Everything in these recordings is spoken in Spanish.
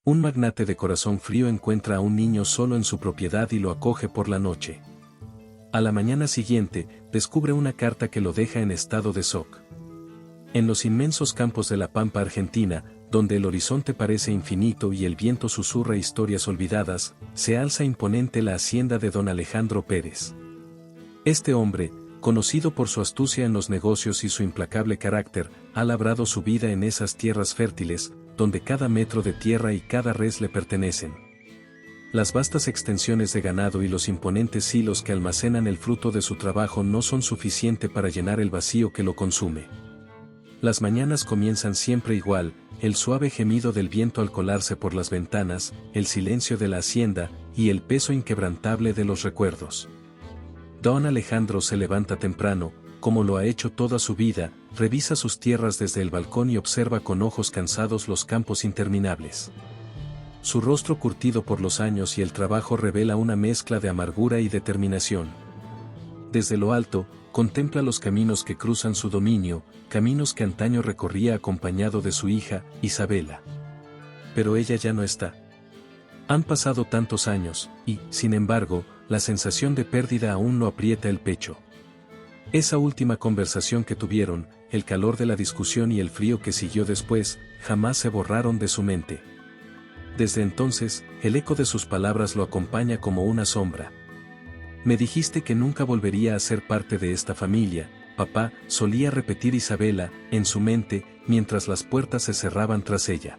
Un magnate de corazón frío encuentra a un niño solo en su propiedad y lo acoge por la noche. A la mañana siguiente, descubre una carta que lo deja en estado de shock. En los inmensos campos de la pampa argentina, donde el horizonte parece infinito y el viento susurra historias olvidadas, se alza imponente la hacienda de don Alejandro Pérez. Este hombre, conocido por su astucia en los negocios y su implacable carácter, ha labrado su vida en esas tierras fértiles, donde cada metro de tierra y cada res le pertenecen. Las vastas extensiones de ganado y los imponentes silos que almacenan el fruto de su trabajo no son suficiente para llenar el vacío que lo consume. Las mañanas comienzan siempre igual, el suave gemido del viento al colarse por las ventanas, el silencio de la hacienda, y el peso inquebrantable de los recuerdos. Don Alejandro se levanta temprano, como lo ha hecho toda su vida, revisa sus tierras desde el balcón y observa con ojos cansados los campos interminables. Su rostro curtido por los años y el trabajo revela una mezcla de amargura y determinación. Desde lo alto, contempla los caminos que cruzan su dominio, caminos que antaño recorría acompañado de su hija, Isabela. Pero ella ya no está. Han pasado tantos años, y, sin embargo, la sensación de pérdida aún lo aprieta el pecho. Esa última conversación que tuvieron, el calor de la discusión y el frío que siguió después, jamás se borraron de su mente. Desde entonces, el eco de sus palabras lo acompaña como una sombra. Me dijiste que nunca volvería a ser parte de esta familia, papá, solía repetir Isabela, en su mente, mientras las puertas se cerraban tras ella.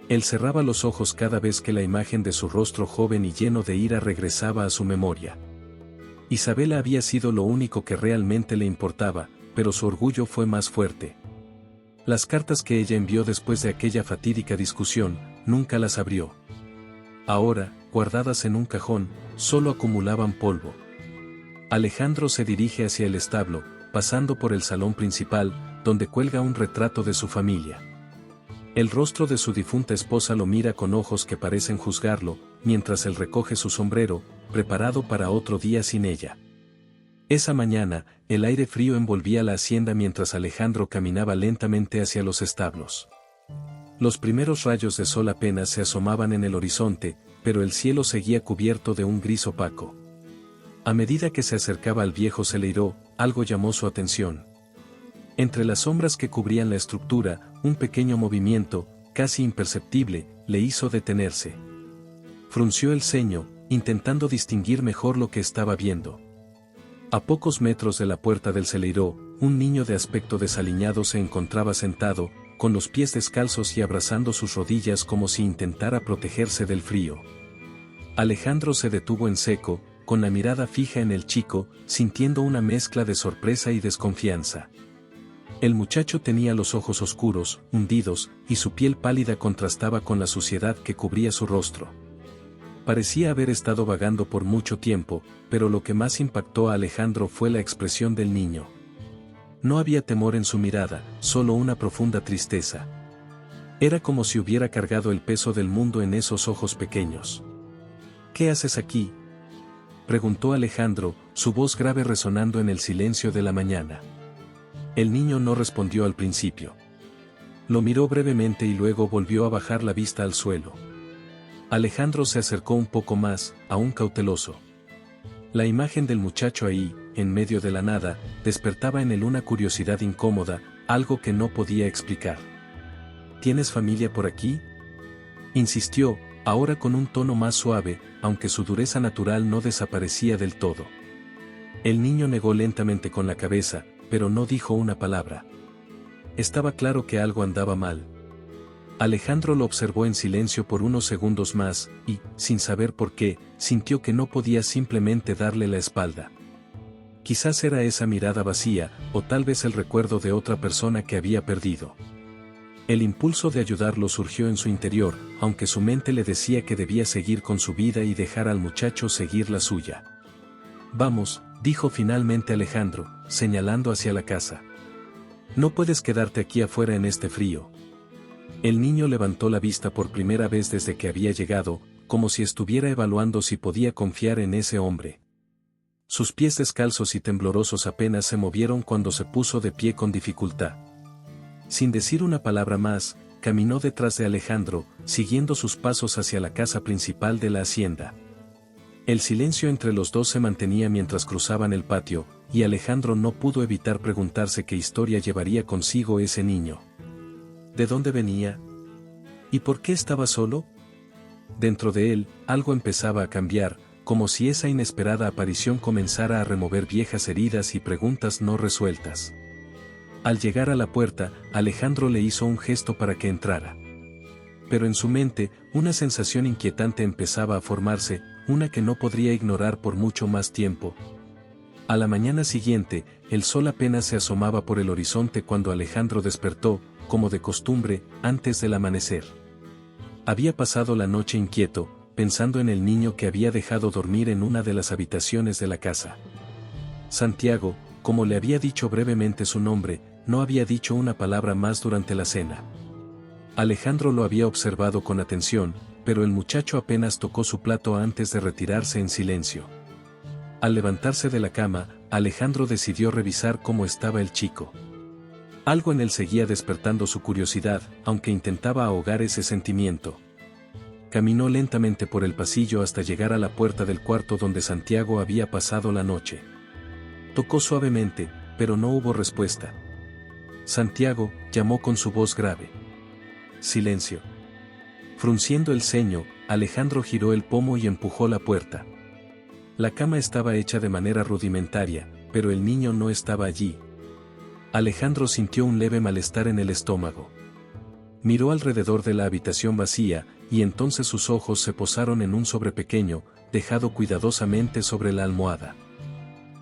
Él cerraba los ojos cada vez que la imagen de su rostro joven y lleno de ira regresaba a su memoria. Isabela había sido lo único que realmente le importaba, pero su orgullo fue más fuerte. Las cartas que ella envió después de aquella fatídica discusión, nunca las abrió. Ahora, guardadas en un cajón, solo acumulaban polvo. Alejandro se dirige hacia el establo, pasando por el salón principal, donde cuelga un retrato de su familia. El rostro de su difunta esposa lo mira con ojos que parecen juzgarlo, mientras él recoge su sombrero, preparado para otro día sin ella. Esa mañana, el aire frío envolvía la hacienda mientras Alejandro caminaba lentamente hacia los establos. Los primeros rayos de sol apenas se asomaban en el horizonte, pero el cielo seguía cubierto de un gris opaco. A medida que se acercaba al viejo celeiro, algo llamó su atención. Entre las sombras que cubrían la estructura, un pequeño movimiento, casi imperceptible, le hizo detenerse. Frunció el ceño, intentando distinguir mejor lo que estaba viendo. A pocos metros de la puerta del celeiro, un niño de aspecto desaliñado se encontraba sentado, con los pies descalzos y abrazando sus rodillas como si intentara protegerse del frío. Alejandro se detuvo en seco, con la mirada fija en el chico, sintiendo una mezcla de sorpresa y desconfianza. El muchacho tenía los ojos oscuros, hundidos, y su piel pálida contrastaba con la suciedad que cubría su rostro. Parecía haber estado vagando por mucho tiempo, pero lo que más impactó a Alejandro fue la expresión del niño. No había temor en su mirada, solo una profunda tristeza. Era como si hubiera cargado el peso del mundo en esos ojos pequeños. ¿Qué haces aquí?, preguntó Alejandro, su voz grave resonando en el silencio de la mañana. El niño no respondió al principio. Lo miró brevemente y luego volvió a bajar la vista al suelo. Alejandro se acercó un poco más, aún cauteloso. La imagen del muchacho ahí, en medio de la nada, despertaba en él una curiosidad incómoda, algo que no podía explicar. ¿Tienes familia por aquí?, insistió, ahora con un tono más suave, aunque su dureza natural no desaparecía del todo. El niño negó lentamente con la cabeza, pero no dijo una palabra. Estaba claro que algo andaba mal. Alejandro lo observó en silencio por unos segundos más, y, sin saber por qué, sintió que no podía simplemente darle la espalda. Quizás era esa mirada vacía, o tal vez el recuerdo de otra persona que había perdido. El impulso de ayudarlo surgió en su interior, aunque su mente le decía que debía seguir con su vida y dejar al muchacho seguir la suya. Vamos, dijo finalmente Alejandro, señalando hacia la casa. No puedes quedarte aquí afuera en este frío. El niño levantó la vista por primera vez desde que había llegado, como si estuviera evaluando si podía confiar en ese hombre. Sus pies descalzos y temblorosos apenas se movieron cuando se puso de pie con dificultad. Sin decir una palabra más, caminó detrás de Alejandro, siguiendo sus pasos hacia la casa principal de la hacienda. El silencio entre los dos se mantenía mientras cruzaban el patio, y Alejandro no pudo evitar preguntarse qué historia llevaría consigo ese niño. ¿De dónde venía? ¿Y por qué estaba solo? Dentro de él, algo empezaba a cambiar, como si esa inesperada aparición comenzara a remover viejas heridas y preguntas no resueltas. Al llegar a la puerta, Alejandro le hizo un gesto para que entrara. Pero en su mente, una sensación inquietante empezaba a formarse, una que no podría ignorar por mucho más tiempo. A la mañana siguiente, el sol apenas se asomaba por el horizonte cuando Alejandro despertó, como de costumbre, antes del amanecer. Había pasado la noche inquieto, pensando en el niño que había dejado dormir en una de las habitaciones de la casa. Santiago, como le había dicho brevemente su nombre, no había dicho una palabra más durante la cena. Alejandro lo había observado con atención, pero el muchacho apenas tocó su plato antes de retirarse en silencio. Al levantarse de la cama, Alejandro decidió revisar cómo estaba el chico. Algo en él seguía despertando su curiosidad, aunque intentaba ahogar ese sentimiento. Caminó lentamente por el pasillo hasta llegar a la puerta del cuarto donde Santiago había pasado la noche. Tocó suavemente, pero no hubo respuesta. Santiago llamó con su voz grave. Silencio. Frunciendo el ceño, Alejandro giró el pomo y empujó la puerta. La cama estaba hecha de manera rudimentaria, pero el niño no estaba allí. Alejandro sintió un leve malestar en el estómago. Miró alrededor de la habitación vacía, y entonces sus ojos se posaron en un sobre pequeño, dejado cuidadosamente sobre la almohada.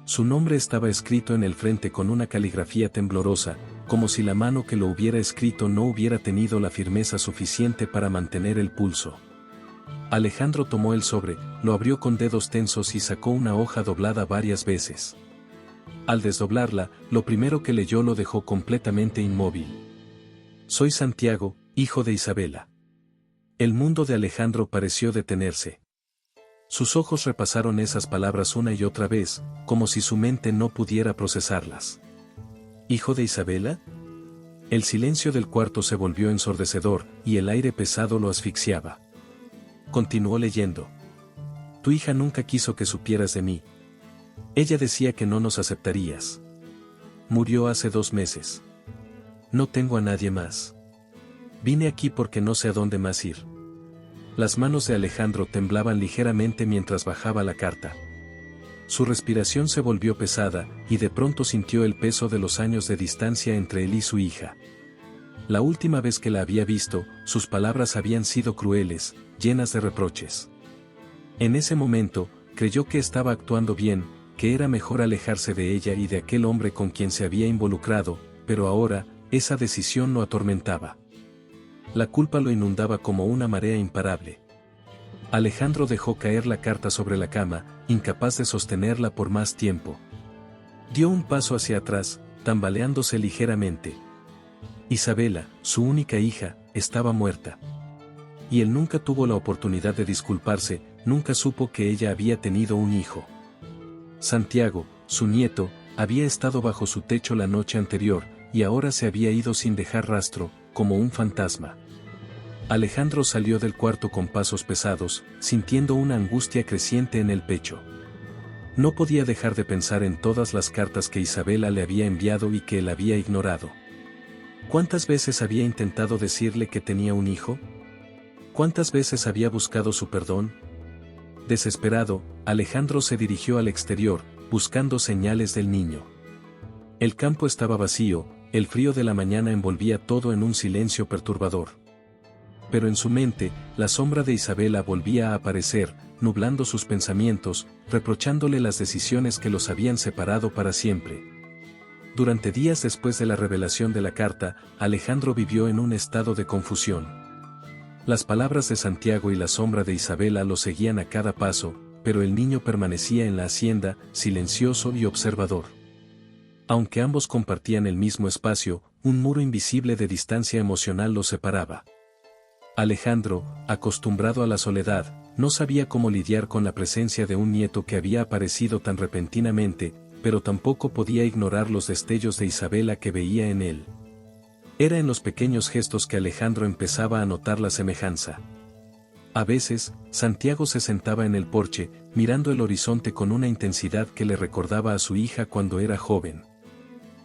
Su nombre estaba escrito en el frente con una caligrafía temblorosa, como si la mano que lo hubiera escrito no hubiera tenido la firmeza suficiente para mantener el pulso. Alejandro tomó el sobre, lo abrió con dedos tensos y sacó una hoja doblada varias veces. Al desdoblarla, lo primero que leyó lo dejó completamente inmóvil. Soy Santiago, hijo de Isabela. El mundo de Alejandro pareció detenerse. Sus ojos repasaron esas palabras una y otra vez, como si su mente no pudiera procesarlas. ¿Hijo de Isabela? El silencio del cuarto se volvió ensordecedor, y el aire pesado lo asfixiaba. Continuó leyendo. Tu hija nunca quiso que supieras de mí. Ella decía que no nos aceptarías. Murió hace 2 meses. No tengo a nadie más. Vine aquí porque no sé a dónde más ir. Las manos de Alejandro temblaban ligeramente mientras bajaba la carta. Su respiración se volvió pesada, y de pronto sintió el peso de los años de distancia entre él y su hija. La última vez que la había visto, sus palabras habían sido crueles, llenas de reproches. En ese momento, creyó que estaba actuando bien, que era mejor alejarse de ella y de aquel hombre con quien se había involucrado, pero ahora, esa decisión lo atormentaba. La culpa lo inundaba como una marea imparable. Alejandro dejó caer la carta sobre la cama, incapaz de sostenerla por más tiempo. Dio un paso hacia atrás, tambaleándose ligeramente. Isabela, su única hija, estaba muerta. Y él nunca tuvo la oportunidad de disculparse, nunca supo que ella había tenido un hijo. Santiago, su nieto, había estado bajo su techo la noche anterior, y ahora se había ido sin dejar rastro, como un fantasma. Alejandro salió del cuarto con pasos pesados, sintiendo una angustia creciente en el pecho. No podía dejar de pensar en todas las cartas que Isabela le había enviado y que él había ignorado. ¿Cuántas veces había intentado decirle que tenía un hijo? ¿Cuántas veces había buscado su perdón? Desesperado, Alejandro se dirigió al exterior, buscando señales del niño. El campo estaba vacío, el frío de la mañana envolvía todo en un silencio perturbador. Pero en su mente, la sombra de Isabela volvía a aparecer, nublando sus pensamientos, reprochándole las decisiones que los habían separado para siempre. Durante días después de la revelación de la carta, Alejandro vivió en un estado de confusión. Las palabras de Santiago y la sombra de Isabela lo seguían a cada paso, pero el niño permanecía en la hacienda, silencioso y observador. Aunque ambos compartían el mismo espacio, un muro invisible de distancia emocional los separaba. Alejandro, acostumbrado a la soledad, no sabía cómo lidiar con la presencia de un nieto que había aparecido tan repentinamente, pero tampoco podía ignorar los destellos de Isabela que veía en él. Era en los pequeños gestos que Alejandro empezaba a notar la semejanza. A veces, Santiago se sentaba en el porche, mirando el horizonte con una intensidad que le recordaba a su hija cuando era joven.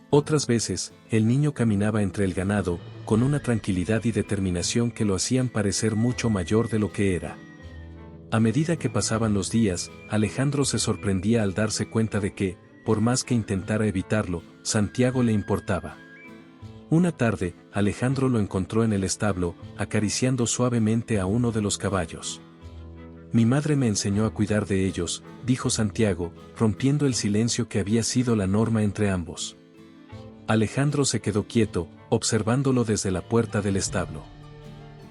Otras veces, el niño caminaba entre el ganado, con una tranquilidad y determinación que lo hacían parecer mucho mayor de lo que era. A medida que pasaban los días, Alejandro se sorprendía al darse cuenta de que, por más que intentara evitarlo, Santiago le importaba. Una tarde, Alejandro lo encontró en el establo, acariciando suavemente a uno de los caballos. Mi madre me enseñó a cuidar de ellos, dijo Santiago, rompiendo el silencio que había sido la norma entre ambos. Alejandro se quedó quieto, observándolo desde la puerta del establo.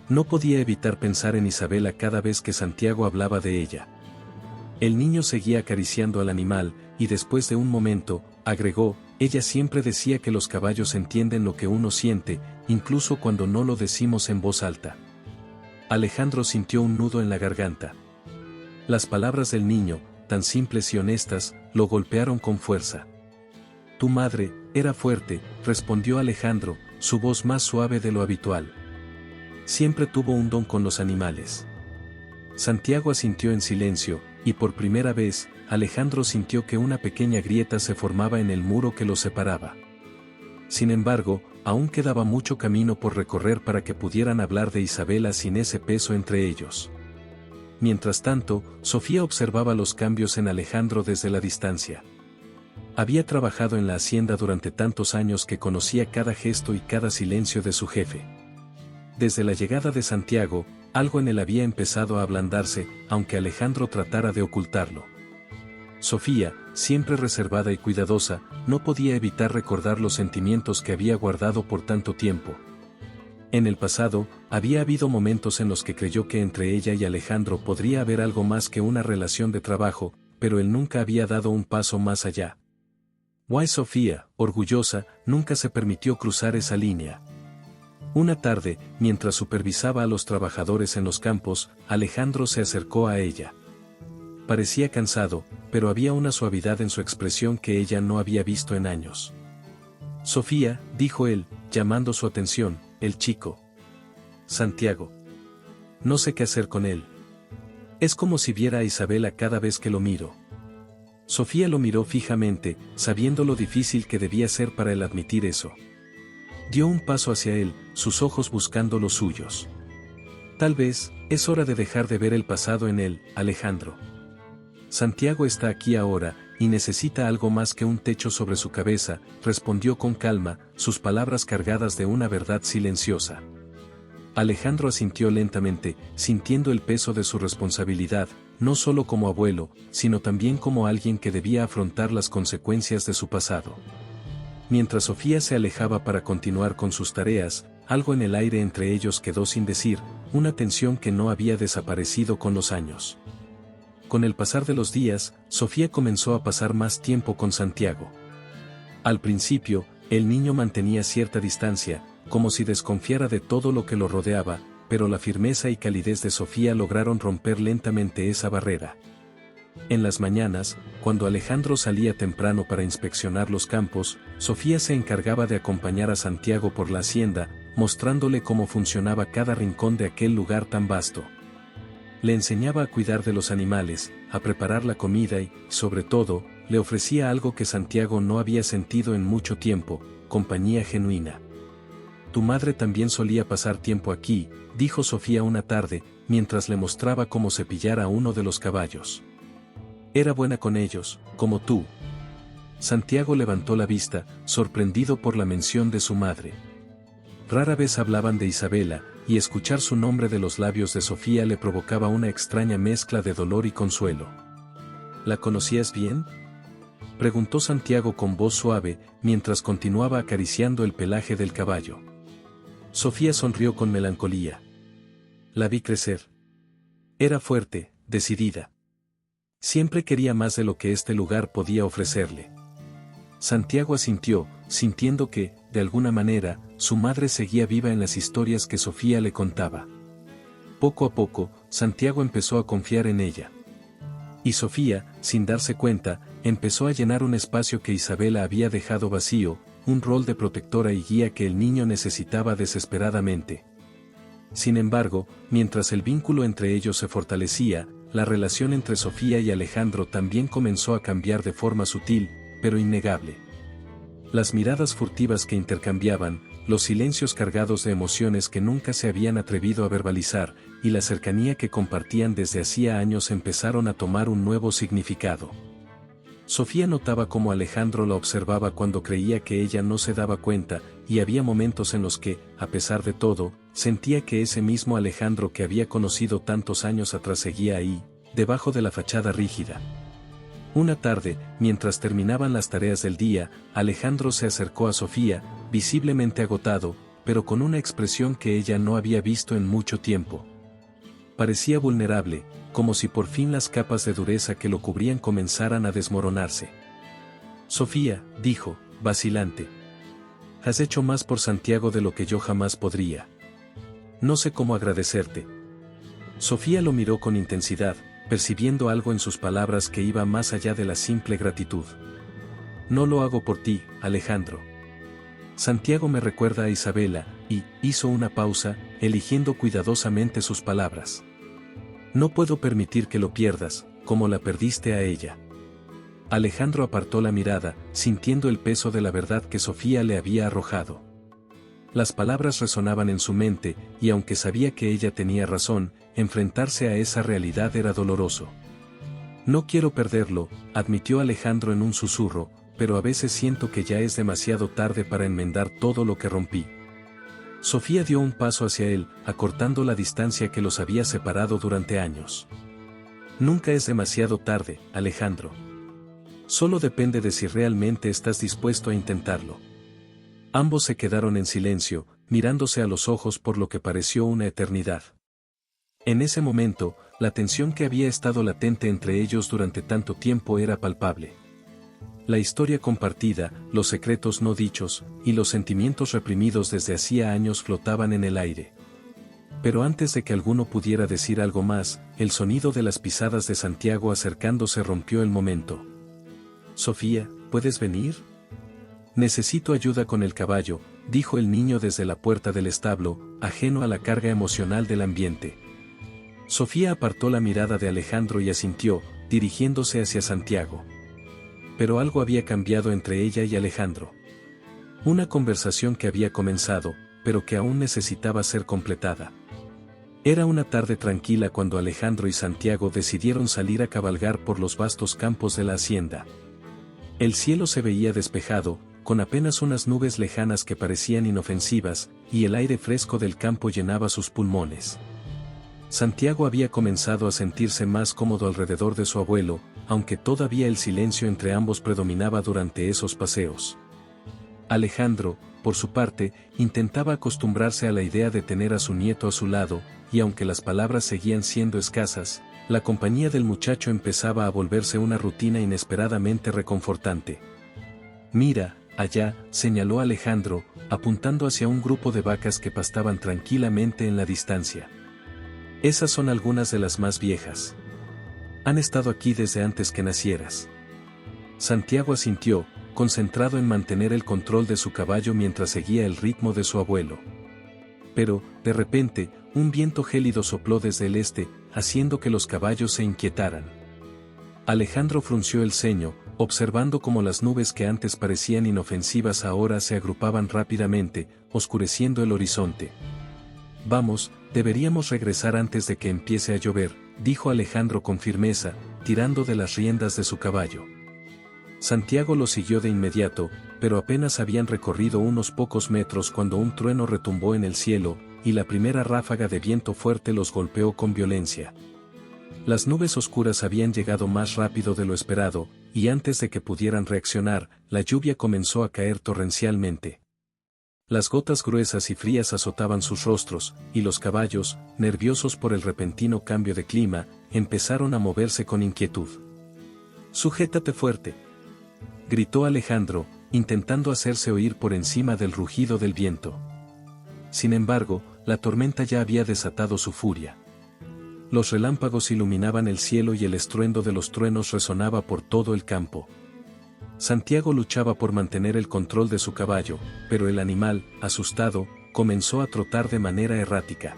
No podía evitar pensar en Isabela cada vez que Santiago hablaba de ella. El niño seguía acariciando al animal, y después de un momento, agregó, ella siempre decía que los caballos entienden lo que uno siente, incluso cuando no lo decimos en voz alta. Alejandro sintió un nudo en la garganta. Las palabras del niño, tan simples y honestas, lo golpearon con fuerza. Tu madre, era fuerte, respondió Alejandro, su voz más suave de lo habitual. Siempre tuvo un don con los animales. Santiago asintió en silencio, y por primera vez, Alejandro sintió que una pequeña grieta se formaba en el muro que los separaba. Sin embargo, aún quedaba mucho camino por recorrer para que pudieran hablar de Isabela sin ese peso entre ellos. Mientras tanto, Sofía observaba los cambios en Alejandro desde la distancia. Había trabajado en la hacienda durante tantos años que conocía cada gesto y cada silencio de su jefe. Desde la llegada de Santiago, algo en él había empezado a ablandarse, aunque Alejandro tratara de ocultarlo. Sofía, siempre reservada y cuidadosa, no podía evitar recordar los sentimientos que había guardado por tanto tiempo. En el pasado, había habido momentos en los que creyó que entre ella y Alejandro podría haber algo más que una relación de trabajo, pero él nunca había dado un paso más allá. Sofía, orgullosa, nunca se permitió cruzar esa línea. Una tarde, mientras supervisaba a los trabajadores en los campos, Alejandro se acercó a ella. Parecía cansado, pero había una suavidad en su expresión que ella no había visto en años. Sofía, dijo él, llamando su atención, el chico. Santiago. No sé qué hacer con él. Es como si viera a Isabela cada vez que lo miro. Sofía lo miró fijamente, sabiendo lo difícil que debía ser para él admitir eso. Dio un paso hacia él, sus ojos buscando los suyos. Tal vez, es hora de dejar de ver el pasado en él, Alejandro. Santiago está aquí ahora, y necesita algo más que un techo sobre su cabeza, respondió con calma, sus palabras cargadas de una verdad silenciosa. Alejandro asintió lentamente, sintiendo el peso de su responsabilidad, no solo como abuelo, sino también como alguien que debía afrontar las consecuencias de su pasado. Mientras Sofía se alejaba para continuar con sus tareas, algo en el aire entre ellos quedó sin decir, una tensión que no había desaparecido con los años. Con el pasar de los días, Sofía comenzó a pasar más tiempo con Santiago. Al principio, el niño mantenía cierta distancia, como si desconfiara de todo lo que lo rodeaba, pero la firmeza y calidez de Sofía lograron romper lentamente esa barrera. En las mañanas, cuando Alejandro salía temprano para inspeccionar los campos, Sofía se encargaba de acompañar a Santiago por la hacienda, mostrándole cómo funcionaba cada rincón de aquel lugar tan vasto. Le enseñaba a cuidar de los animales, a preparar la comida y, sobre todo, le ofrecía algo que Santiago no había sentido en mucho tiempo, compañía genuina. Tu madre también solía pasar tiempo aquí, dijo Sofía una tarde, mientras le mostraba cómo cepillar a uno de los caballos. Era buena con ellos, como tú. Santiago levantó la vista, sorprendido por la mención de su madre. Rara vez hablaban de Isabela, y escuchar su nombre de los labios de Sofía le provocaba una extraña mezcla de dolor y consuelo. ¿La conocías bien?, preguntó Santiago con voz suave, mientras continuaba acariciando el pelaje del caballo. Sofía sonrió con melancolía. La vi crecer. Era fuerte, decidida. Siempre quería más de lo que este lugar podía ofrecerle. Santiago asintió, sintiendo que, de alguna manera, su madre seguía viva en las historias que Sofía le contaba. Poco a poco, Santiago empezó a confiar en ella. Y Sofía, sin darse cuenta, empezó a llenar un espacio que Isabela había dejado vacío, un rol de protectora y guía que el niño necesitaba desesperadamente. Sin embargo, mientras el vínculo entre ellos se fortalecía, la relación entre Sofía y Alejandro también comenzó a cambiar de forma sutil, pero innegable. Las miradas furtivas que intercambiaban, los silencios cargados de emociones que nunca se habían atrevido a verbalizar, y la cercanía que compartían desde hacía años empezaron a tomar un nuevo significado. Sofía notaba cómo Alejandro la observaba cuando creía que ella no se daba cuenta, y había momentos en los que, a pesar de todo, sentía que ese mismo Alejandro que había conocido tantos años atrás seguía ahí, debajo de la fachada rígida. Una tarde, mientras terminaban las tareas del día, Alejandro se acercó a Sofía, visiblemente agotado, pero con una expresión que ella no había visto en mucho tiempo. Parecía vulnerable, como si por fin las capas de dureza que lo cubrían comenzaran a desmoronarse. Sofía, dijo, vacilante. Has hecho más por Santiago de lo que yo jamás podría. No sé cómo agradecerte. Sofía lo miró con intensidad, percibiendo algo en sus palabras que iba más allá de la simple gratitud. No lo hago por ti, Alejandro. Santiago me recuerda a Isabela, y hizo una pausa, eligiendo cuidadosamente sus palabras. No puedo permitir que lo pierdas, como la perdiste a ella. Alejandro apartó la mirada, sintiendo el peso de la verdad que Sofía le había arrojado. Las palabras resonaban en su mente, y aunque sabía que ella tenía razón, enfrentarse a esa realidad era doloroso. No quiero perderlo, admitió Alejandro en un susurro, pero a veces siento que ya es demasiado tarde para enmendar todo lo que rompí. Sofía dio un paso hacia él, acortando la distancia que los había separado durante años. Nunca es demasiado tarde, Alejandro. Solo depende de si realmente estás dispuesto a intentarlo. Ambos se quedaron en silencio, mirándose a los ojos por lo que pareció una eternidad. En ese momento, la tensión que había estado latente entre ellos durante tanto tiempo era palpable. La historia compartida, los secretos no dichos, y los sentimientos reprimidos desde hacía años flotaban en el aire. Pero antes de que alguno pudiera decir algo más, el sonido de las pisadas de Santiago acercándose rompió el momento. Sofía, ¿puedes venir? Necesito ayuda con el caballo, dijo el niño desde la puerta del establo, ajeno a la carga emocional del ambiente. Sofía apartó la mirada de Alejandro y asintió, dirigiéndose hacia Santiago. Pero algo había cambiado entre ella y Alejandro. Una conversación que había comenzado, pero que aún necesitaba ser completada. Era una tarde tranquila cuando Alejandro y Santiago decidieron salir a cabalgar por los vastos campos de la hacienda. El cielo se veía despejado, con apenas unas nubes lejanas que parecían inofensivas, y el aire fresco del campo llenaba sus pulmones. Santiago había comenzado a sentirse más cómodo alrededor de su abuelo, aunque todavía el silencio entre ambos predominaba durante esos paseos. Alejandro, por su parte, intentaba acostumbrarse a la idea de tener a su nieto a su lado, y aunque las palabras seguían siendo escasas, la compañía del muchacho empezaba a volverse una rutina inesperadamente reconfortante. Mira, allá, señaló Alejandro, apuntando hacia un grupo de vacas que pastaban tranquilamente en la distancia. Esas son algunas de las más viejas. Han estado aquí desde antes que nacieras. Santiago asintió, concentrado en mantener el control de su caballo mientras seguía el ritmo de su abuelo. Pero, de repente, un viento gélido sopló desde el este, haciendo que los caballos se inquietaran. Alejandro frunció el ceño, observando cómo las nubes que antes parecían inofensivas ahora se agrupaban rápidamente, oscureciendo el horizonte. Vamos, deberíamos regresar antes de que empiece a llover, dijo Alejandro con firmeza, tirando de las riendas de su caballo. Santiago lo siguió de inmediato, pero apenas habían recorrido unos pocos metros cuando un trueno retumbó en el cielo, y la primera ráfaga de viento fuerte los golpeó con violencia. Las nubes oscuras habían llegado más rápido de lo esperado, y antes de que pudieran reaccionar, la lluvia comenzó a caer torrencialmente. Las gotas gruesas y frías azotaban sus rostros, y los caballos, nerviosos por el repentino cambio de clima, empezaron a moverse con inquietud. «Sujétate fuerte», gritó Alejandro, intentando hacerse oír por encima del rugido del viento. Sin embargo, la tormenta ya había desatado su furia. Los relámpagos iluminaban el cielo y el estruendo de los truenos resonaba por todo el campo. Santiago luchaba por mantener el control de su caballo, pero el animal, asustado, comenzó a trotar de manera errática.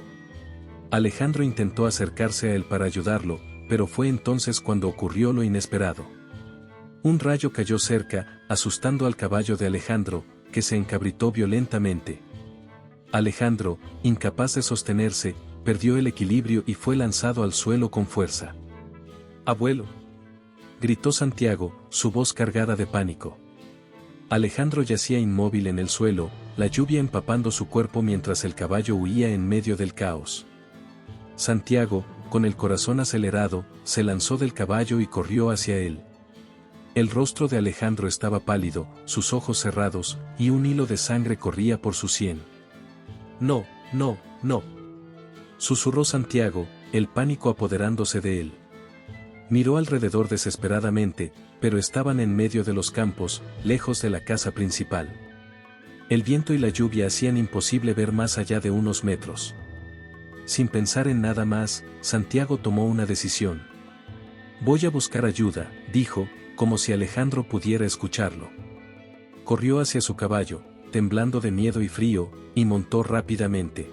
Alejandro intentó acercarse a él para ayudarlo, pero fue entonces cuando ocurrió lo inesperado. Un rayo cayó cerca, asustando al caballo de Alejandro, que se encabritó violentamente. Alejandro, incapaz de sostenerse, perdió el equilibrio y fue lanzado al suelo con fuerza. «¡Abuelo!», gritó Santiago, su voz cargada de pánico. Alejandro yacía inmóvil en el suelo, la lluvia empapando su cuerpo mientras el caballo huía en medio del caos. Santiago, con el corazón acelerado, se lanzó del caballo y corrió hacia él. El rostro de Alejandro estaba pálido, sus ojos cerrados, y un hilo de sangre corría por su sien. «No, no, no», susurró Santiago, el pánico apoderándose de él. Miró alrededor desesperadamente, pero estaban en medio de los campos, lejos de la casa principal. El viento y la lluvia hacían imposible ver más allá de unos metros. Sin pensar en nada más, Santiago tomó una decisión. «Voy a buscar ayuda», dijo, como si Alejandro pudiera escucharlo. Corrió hacia su caballo, temblando de miedo y frío, y montó rápidamente.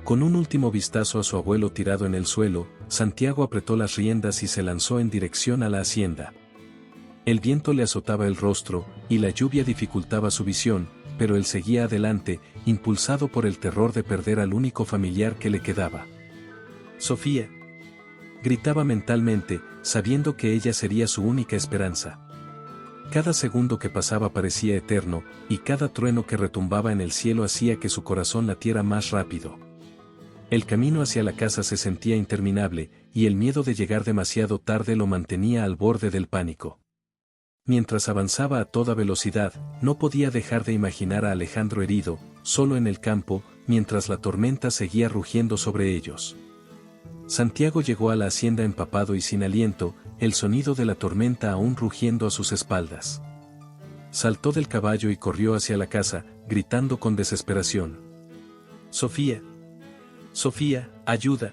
Con un último vistazo a su abuelo tirado en el suelo, Santiago apretó las riendas y se lanzó en dirección a la hacienda. El viento le azotaba el rostro, y la lluvia dificultaba su visión, pero él seguía adelante, impulsado por el terror de perder al único familiar que le quedaba. «Sofía», gritaba mentalmente, sabiendo que ella sería su única esperanza. Cada segundo que pasaba parecía eterno, y cada trueno que retumbaba en el cielo hacía que su corazón latiera más rápido. El camino hacia la casa se sentía interminable, y el miedo de llegar demasiado tarde lo mantenía al borde del pánico. Mientras avanzaba a toda velocidad, no podía dejar de imaginar a Alejandro herido, solo en el campo, mientras la tormenta seguía rugiendo sobre ellos. Santiago llegó a la hacienda empapado y sin aliento, el sonido de la tormenta aún rugiendo a sus espaldas. Saltó del caballo y corrió hacia la casa, gritando con desesperación. «Sofía. Sofía, ayuda».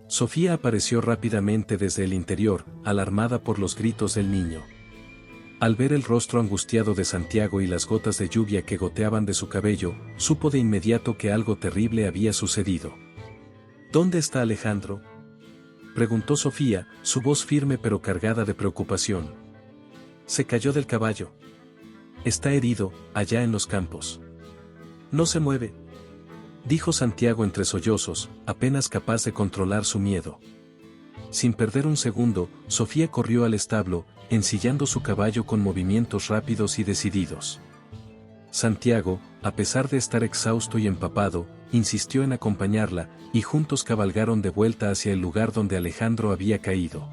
Sofía apareció rápidamente desde el interior, alarmada por los gritos del niño. Al ver el rostro angustiado de Santiago y las gotas de lluvia que goteaban de su cabello, supo de inmediato que algo terrible había sucedido. «¿Dónde está Alejandro?», preguntó Sofía, su voz firme pero cargada de preocupación. «Se cayó del caballo. Está herido, allá en los campos. No se mueve», dijo Santiago entre sollozos, apenas capaz de controlar su miedo. Sin perder un segundo, Sofía corrió al establo, ensillando su caballo con movimientos rápidos y decididos. Santiago, a pesar de estar exhausto y empapado, insistió en acompañarla, y juntos cabalgaron de vuelta hacia el lugar donde Alejandro había caído.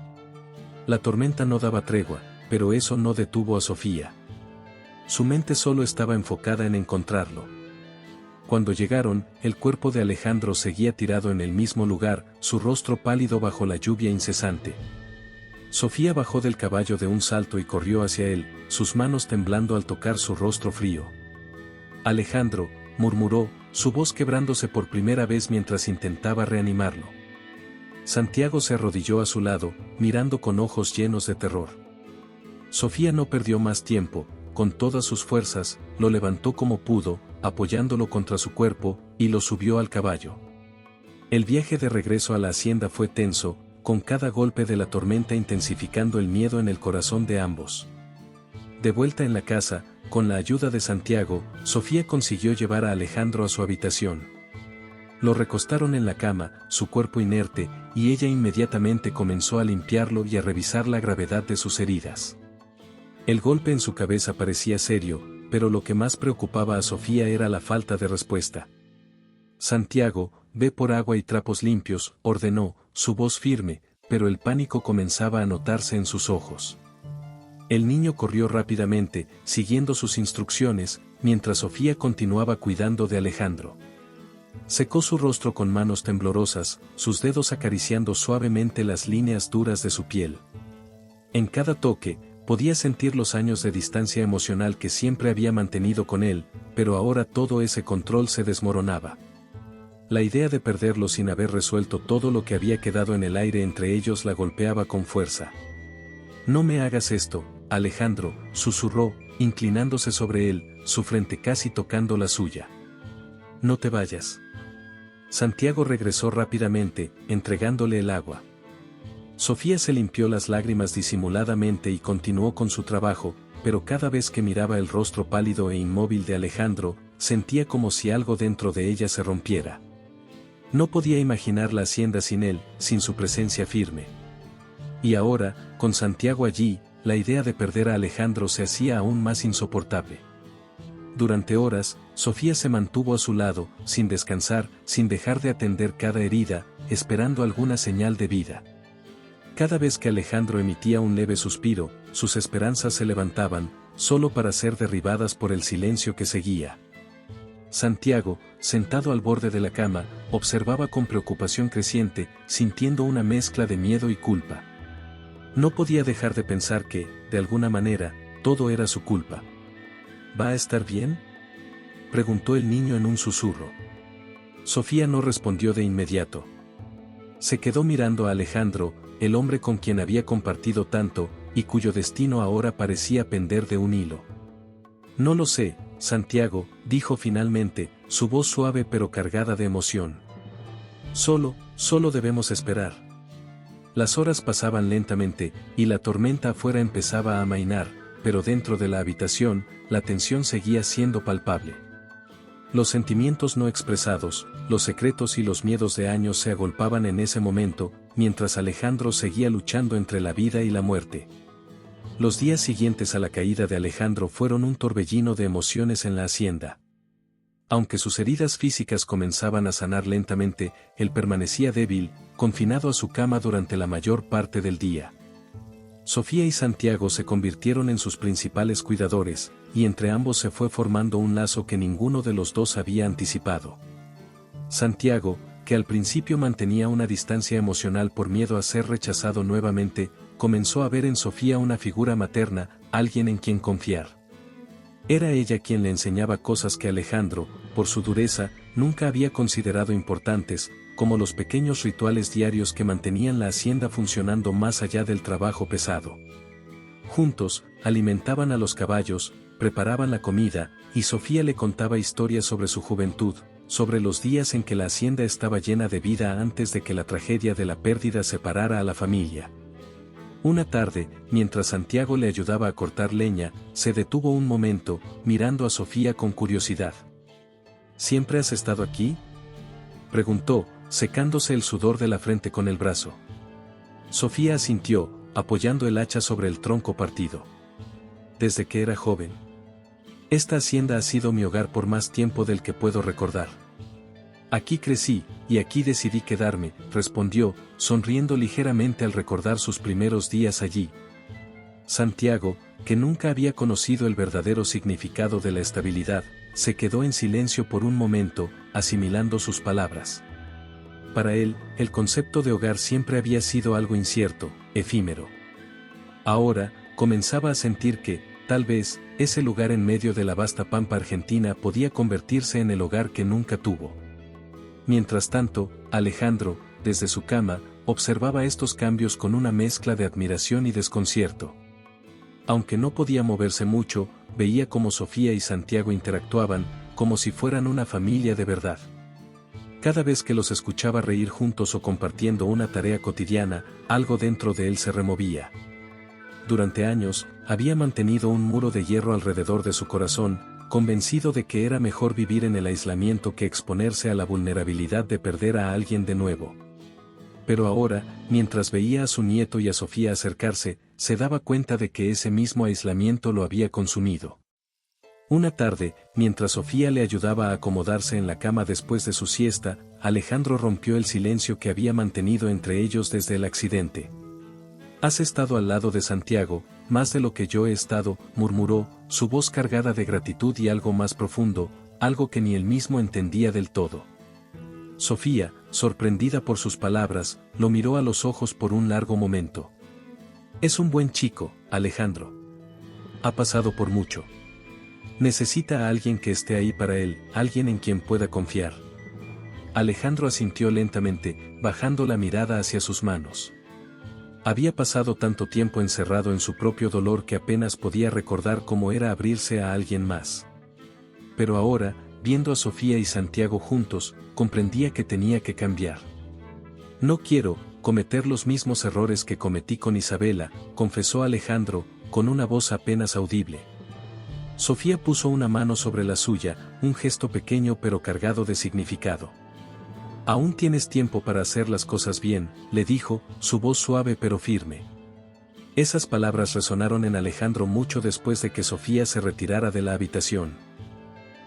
La tormenta no daba tregua, pero eso no detuvo a Sofía. Su mente solo estaba enfocada en encontrarlo. Cuando llegaron, el cuerpo de Alejandro seguía tirado en el mismo lugar, su rostro pálido bajo la lluvia incesante. Sofía bajó del caballo de un salto y corrió hacia él, sus manos temblando al tocar su rostro frío. «Alejandro», murmuró, su voz quebrándose por primera vez mientras intentaba reanimarlo. Santiago se arrodilló a su lado, mirando con ojos llenos de terror. Sofía no perdió más tiempo, con todas sus fuerzas, lo levantó como pudo, apoyándolo contra su cuerpo, y lo subió al caballo. El viaje de regreso a la hacienda fue tenso, con cada golpe de la tormenta intensificando el miedo en el corazón de ambos. De vuelta en la casa, con la ayuda de Santiago, Sofía consiguió llevar a Alejandro a su habitación. Lo recostaron en la cama, su cuerpo inerte, y ella inmediatamente comenzó a limpiarlo y a revisar la gravedad de sus heridas. El golpe en su cabeza parecía serio, pero lo que más preocupaba a Sofía era la falta de respuesta. «Santiago, ve por agua y trapos limpios», ordenó, su voz firme, pero el pánico comenzaba a notarse en sus ojos. El niño corrió rápidamente, siguiendo sus instrucciones, mientras Sofía continuaba cuidando de Alejandro. Secó su rostro con manos temblorosas, sus dedos acariciando suavemente las líneas duras de su piel. En cada toque, podía sentir los años de distancia emocional que siempre había mantenido con él, pero ahora todo ese control se desmoronaba. La idea de perderlo sin haber resuelto todo lo que había quedado en el aire entre ellos la golpeaba con fuerza. «No me hagas esto», Alejandro, susurró, inclinándose sobre él, su frente casi tocando la suya. No te vayas. Santiago regresó rápidamente, entregándole el agua. Sofía se limpió las lágrimas disimuladamente y continuó con su trabajo, pero cada vez que miraba el rostro pálido e inmóvil de Alejandro, sentía como si algo dentro de ella se rompiera. No podía imaginar la hacienda sin él, sin su presencia firme. Y ahora, con Santiago allí, la idea de perder a Alejandro se hacía aún más insoportable. Durante horas, Sofía se mantuvo a su lado, sin descansar, sin dejar de atender cada herida, esperando alguna señal de vida. Cada vez que Alejandro emitía un leve suspiro, sus esperanzas se levantaban, solo para ser derribadas por el silencio que seguía. Santiago, sentado al borde de la cama, observaba con preocupación creciente, sintiendo una mezcla de miedo y culpa. No podía dejar de pensar que, de alguna manera, todo era su culpa. ¿Va a estar bien?, preguntó el niño en un susurro. Sofía no respondió de inmediato. Se quedó mirando a Alejandro, el hombre con quien había compartido tanto, y cuyo destino ahora parecía pender de un hilo. No lo sé, Santiago, dijo finalmente, su voz suave pero cargada de emoción. Solo debemos esperar. Las horas pasaban lentamente, y la tormenta afuera empezaba a amainar, pero dentro de la habitación, la tensión seguía siendo palpable. Los sentimientos no expresados, los secretos y los miedos de años se agolpaban en ese momento, mientras Alejandro seguía luchando entre la vida y la muerte. Los días siguientes a la caída de Alejandro fueron un torbellino de emociones en la hacienda. Aunque sus heridas físicas comenzaban a sanar lentamente, él permanecía débil, confinado a su cama durante la mayor parte del día. Sofía y Santiago se convirtieron en sus principales cuidadores, y entre ambos se fue formando un lazo que ninguno de los dos había anticipado. Santiago, que al principio mantenía una distancia emocional por miedo a ser rechazado nuevamente, comenzó a ver en Sofía una figura materna, alguien en quien confiar. Era ella quien le enseñaba cosas que Alejandro, por su dureza, nunca había considerado importantes, como los pequeños rituales diarios que mantenían la hacienda funcionando más allá del trabajo pesado. Juntos, alimentaban a los caballos, preparaban la comida, y Sofía le contaba historias sobre su juventud, sobre los días en que la hacienda estaba llena de vida antes de que la tragedia de la pérdida separara a la familia. Una tarde, mientras Santiago le ayudaba a cortar leña, se detuvo un momento, mirando a Sofía con curiosidad. ¿Siempre has estado aquí?, preguntó, secándose el sudor de la frente con el brazo. Sofía asintió, apoyando el hacha sobre el tronco partido. Desde que era joven. Esta hacienda ha sido mi hogar por más tiempo del que puedo recordar. Aquí crecí, y aquí decidí quedarme, respondió, sonriendo ligeramente al recordar sus primeros días allí. Santiago, que nunca había conocido el verdadero significado de la estabilidad, se quedó en silencio por un momento, asimilando sus palabras. Para él, el concepto de hogar siempre había sido algo incierto, efímero. Ahora, comenzaba a sentir que, tal vez, ese lugar en medio de la vasta pampa argentina podía convertirse en el hogar que nunca tuvo. Mientras tanto, Alejandro, desde su cama, observaba estos cambios con una mezcla de admiración y desconcierto. Aunque no podía moverse mucho, veía cómo Sofía y Santiago interactuaban, como si fueran una familia de verdad. Cada vez que los escuchaba reír juntos o compartiendo una tarea cotidiana, algo dentro de él se removía. Durante años, había mantenido un muro de hierro alrededor de su corazón, convencido de que era mejor vivir en el aislamiento que exponerse a la vulnerabilidad de perder a alguien de nuevo. Pero ahora, mientras veía a su nieto y a Sofía acercarse, se daba cuenta de que ese mismo aislamiento lo había consumido. Una tarde, mientras Sofía le ayudaba a acomodarse en la cama después de su siesta, Alejandro rompió el silencio que había mantenido entre ellos desde el accidente. «Has estado al lado de Santiago, más de lo que yo he estado», murmuró, su voz cargada de gratitud y algo más profundo, algo que ni él mismo entendía del todo. Sofía, sorprendida por sus palabras, lo miró a los ojos por un largo momento. «Es un buen chico, Alejandro. Ha pasado por mucho. Necesita a alguien que esté ahí para él, alguien en quien pueda confiar». Alejandro asintió lentamente, bajando la mirada hacia sus manos. Había pasado tanto tiempo encerrado en su propio dolor que apenas podía recordar cómo era abrirse a alguien más. Pero ahora, viendo a Sofía y Santiago juntos, comprendía que tenía que cambiar. No quiero cometer los mismos errores que cometí con Isabela, confesó Alejandro, con una voz apenas audible. Sofía puso una mano sobre la suya, un gesto pequeño pero cargado de significado. Aún tienes tiempo para hacer las cosas bien, le dijo, su voz suave pero firme. Esas palabras resonaron en Alejandro mucho después de que Sofía se retirara de la habitación.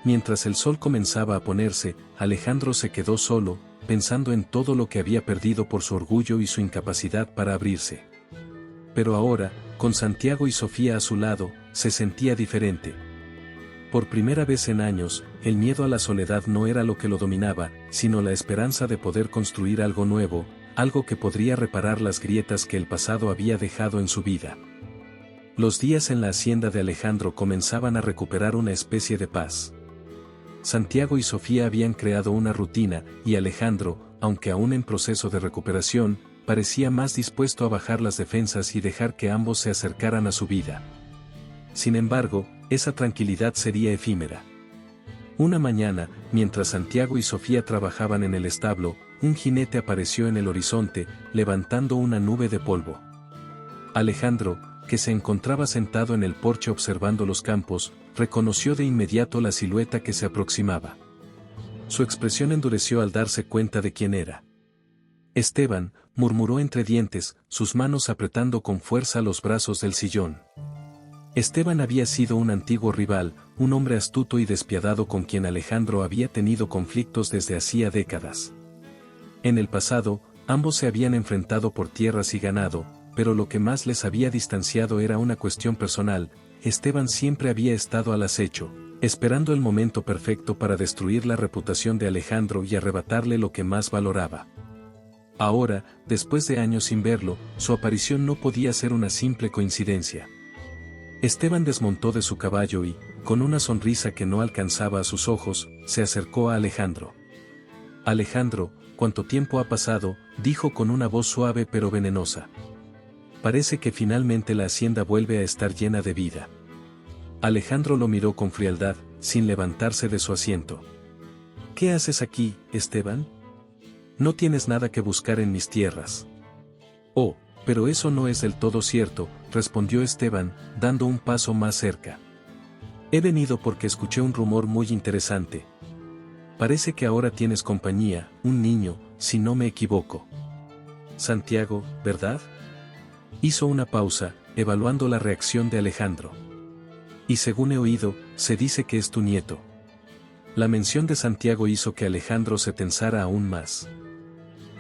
Mientras el sol comenzaba a ponerse, Alejandro se quedó solo, pensando en todo lo que había perdido por su orgullo y su incapacidad para abrirse. Pero ahora, con Santiago y Sofía a su lado, se sentía diferente. Por primera vez en años, el miedo a la soledad no era lo que lo dominaba, sino la esperanza de poder construir algo nuevo, algo que podría reparar las grietas que el pasado había dejado en su vida. Los días en la hacienda de Alejandro comenzaban a recuperar una especie de paz. Santiago y Sofía habían creado una rutina, y Alejandro, aunque aún en proceso de recuperación, parecía más dispuesto a bajar las defensas y dejar que ambos se acercaran a su vida. Sin embargo, esa tranquilidad sería efímera. Una mañana, mientras Santiago y Sofía trabajaban en el establo, un jinete apareció en el horizonte, levantando una nube de polvo. Alejandro, que se encontraba sentado en el porche observando los campos, reconoció de inmediato la silueta que se aproximaba. Su expresión endureció al darse cuenta de quién era. Esteban, murmuró entre dientes, sus manos apretando con fuerza los brazos del sillón. Esteban había sido un antiguo rival, un hombre astuto y despiadado con quien Alejandro había tenido conflictos desde hacía décadas. En el pasado, ambos se habían enfrentado por tierras y ganado, pero lo que más les había distanciado era una cuestión personal. Esteban siempre había estado al acecho, esperando el momento perfecto para destruir la reputación de Alejandro y arrebatarle lo que más valoraba. Ahora, después de años sin verlo, su aparición no podía ser una simple coincidencia. Esteban desmontó de su caballo y, con una sonrisa que no alcanzaba a sus ojos, se acercó a Alejandro. Alejandro, ¿cuánto tiempo ha pasado?, dijo con una voz suave pero venenosa. Parece que finalmente la hacienda vuelve a estar llena de vida. Alejandro lo miró con frialdad, sin levantarse de su asiento. ¿Qué haces aquí, Esteban? No tienes nada que buscar en mis tierras. Oh, pero eso no es del todo cierto, respondió Esteban, dando un paso más cerca. He venido porque escuché un rumor muy interesante. Parece que ahora tienes compañía, un niño, si no me equivoco. Santiago, ¿verdad? Hizo una pausa, evaluando la reacción de Alejandro. Y según he oído, se dice que es tu nieto. La mención de Santiago hizo que Alejandro se tensara aún más.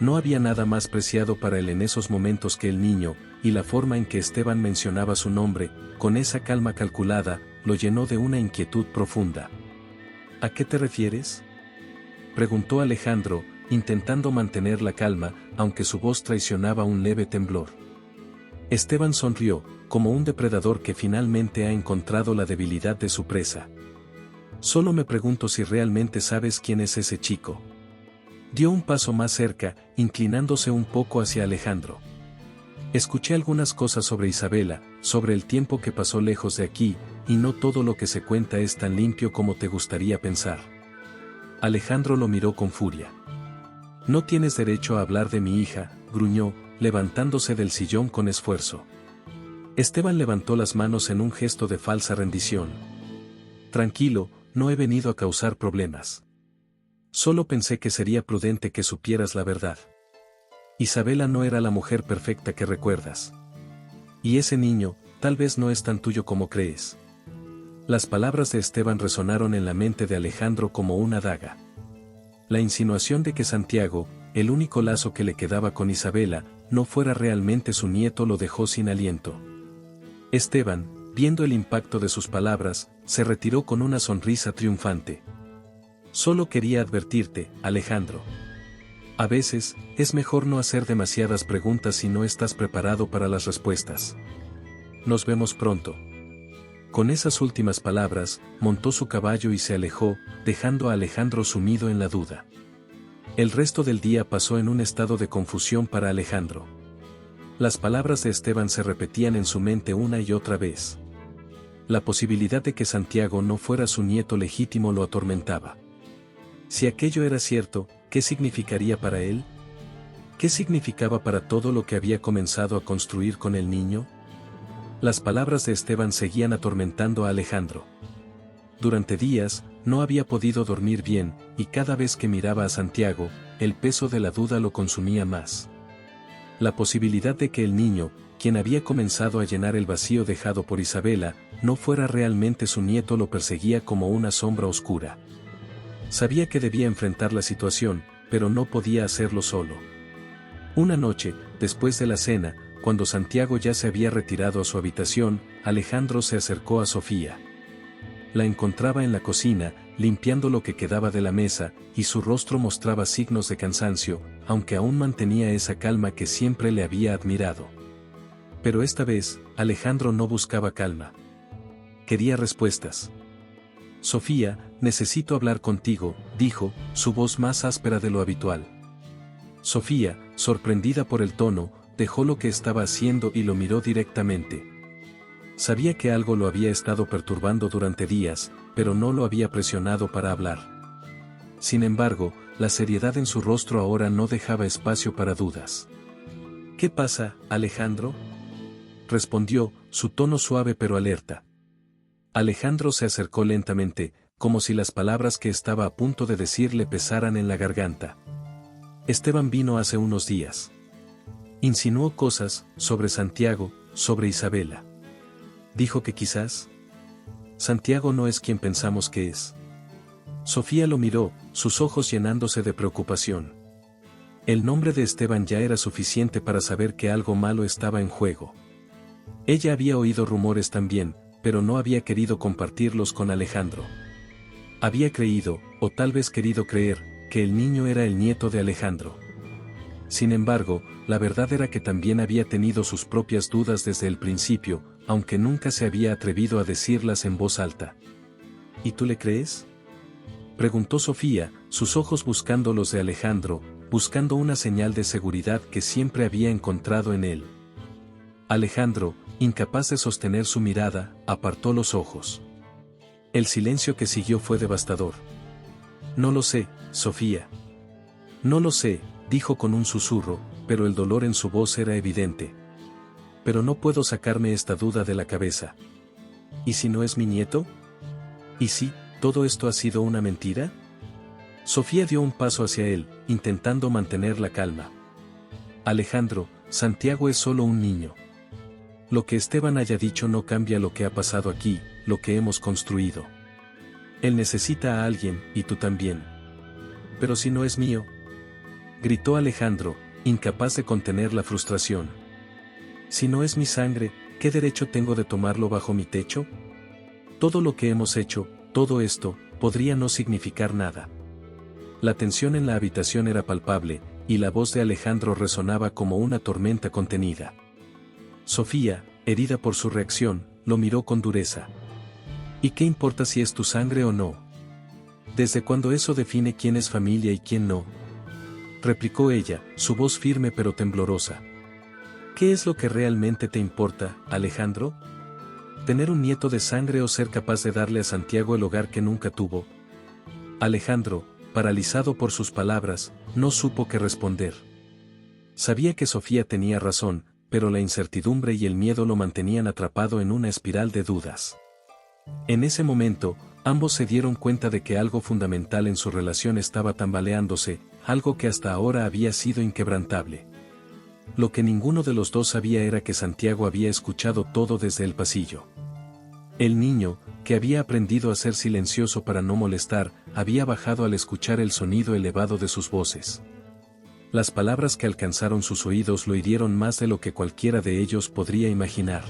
No había nada más preciado para él en esos momentos que el niño, y la forma en que Esteban mencionaba su nombre, con esa calma calculada, lo llenó de una inquietud profunda. ¿A qué te refieres?, preguntó Alejandro, intentando mantener la calma, aunque su voz traicionaba un leve temblor. Esteban sonrió, como un depredador que finalmente ha encontrado la debilidad de su presa. Solo me pregunto si realmente sabes quién es ese chico. Dio un paso más cerca, inclinándose un poco hacia Alejandro. Escuché algunas cosas sobre Isabela, sobre el tiempo que pasó lejos de aquí, y no todo lo que se cuenta es tan limpio como te gustaría pensar. Alejandro lo miró con furia. No tienes derecho a hablar de mi hija, gruñó, levantándose del sillón con esfuerzo. Esteban levantó las manos en un gesto de falsa rendición. Tranquilo, no he venido a causar problemas. Solo pensé que sería prudente que supieras la verdad. Isabela no era la mujer perfecta que recuerdas. Y ese niño, tal vez no es tan tuyo como crees. Las palabras de Esteban resonaron en la mente de Alejandro como una daga. La insinuación de que Santiago, el único lazo que le quedaba con Isabela, no fuera realmente su nieto lo dejó sin aliento. Esteban, viendo el impacto de sus palabras, se retiró con una sonrisa triunfante. Solo quería advertirte, Alejandro. A veces, es mejor no hacer demasiadas preguntas si no estás preparado para las respuestas. Nos vemos pronto. Con esas últimas palabras, montó su caballo y se alejó, dejando a Alejandro sumido en la duda. El resto del día pasó en un estado de confusión para Alejandro. Las palabras de Esteban se repetían en su mente una y otra vez. La posibilidad de que Santiago no fuera su nieto legítimo lo atormentaba. Si aquello era cierto, ¿qué significaría para él? ¿Qué significaba para todo lo que había comenzado a construir con el niño? Las palabras de Esteban seguían atormentando a Alejandro. Durante días, no había podido dormir bien, y cada vez que miraba a Santiago, el peso de la duda lo consumía más. La posibilidad de que el niño, quien había comenzado a llenar el vacío dejado por Isabela, no fuera realmente su nieto lo perseguía como una sombra oscura. Sabía que debía enfrentar la situación, pero no podía hacerlo solo. Una noche, después de la cena, cuando Santiago ya se había retirado a su habitación, Alejandro se acercó a Sofía. La encontraba en la cocina, limpiando lo que quedaba de la mesa, y su rostro mostraba signos de cansancio, aunque aún mantenía esa calma que siempre le había admirado. Pero esta vez, Alejandro no buscaba calma. Quería respuestas. Sofía, necesito hablar contigo, dijo, su voz más áspera de lo habitual. Sofía, sorprendida por el tono, dejó lo que estaba haciendo y lo miró directamente. Sabía que algo lo había estado perturbando durante días, pero no lo había presionado para hablar. Sin embargo, la seriedad en su rostro ahora no dejaba espacio para dudas. ¿Qué pasa, Alejandro?, respondió, su tono suave pero alerta. Alejandro se acercó lentamente, como si las palabras que estaba a punto de decir le pesaran en la garganta. Esteban vino hace unos días. Insinuó cosas, sobre Santiago, sobre Isabela. Dijo que quizás Santiago no es quien pensamos que es. Sofía lo miró, sus ojos llenándose de preocupación. El nombre de Esteban ya era suficiente para saber que algo malo estaba en juego. Ella había oído rumores también, pero no había querido compartirlos con Alejandro. Había creído, o tal vez querido creer, que el niño era el nieto de Alejandro. Sin embargo, la verdad era que también había tenido sus propias dudas desde el principio, aunque nunca se había atrevido a decirlas en voz alta. ¿Y tú le crees?, preguntó Sofía, sus ojos buscando los de Alejandro, buscando una señal de seguridad que siempre había encontrado en él. Alejandro, incapaz de sostener su mirada, apartó los ojos. El silencio que siguió fue devastador. No lo sé, Sofía. No lo sé, dijo con un susurro, pero el dolor en su voz era evidente. Pero no puedo sacarme esta duda de la cabeza. ¿Y si no es mi nieto? ¿Y si todo esto ha sido una mentira? Sofía dio un paso hacia él, intentando mantener la calma. Alejandro, Santiago es solo un niño. Lo que Esteban haya dicho no cambia lo que ha pasado aquí, lo que hemos construido. Él necesita a alguien, y tú también. Pero si no es mío, gritó Alejandro, incapaz de contener la frustración. Si no es mi sangre, ¿qué derecho tengo de tomarlo bajo mi techo? Todo lo que hemos hecho, todo esto, podría no significar nada. La tensión en la habitación era palpable, y la voz de Alejandro resonaba como una tormenta contenida. Sofía, herida por su reacción, lo miró con dureza. ¿Y qué importa si es tu sangre o no? ¿Desde cuándo eso define quién es familia y quién no?, replicó ella, su voz firme pero temblorosa. ¿Qué es lo que realmente te importa, Alejandro? ¿Tener un nieto de sangre o ser capaz de darle a Santiago el hogar que nunca tuvo? Alejandro, paralizado por sus palabras, no supo qué responder. Sabía que Sofía tenía razón, pero la incertidumbre y el miedo lo mantenían atrapado en una espiral de dudas. En ese momento, ambos se dieron cuenta de que algo fundamental en su relación estaba tambaleándose, algo que hasta ahora había sido inquebrantable. Lo que ninguno de los dos sabía era que Santiago había escuchado todo desde el pasillo. El niño, que había aprendido a ser silencioso para no molestar, había bajado al escuchar el sonido elevado de sus voces. Las palabras que alcanzaron sus oídos lo hirieron más de lo que cualquiera de ellos podría imaginar.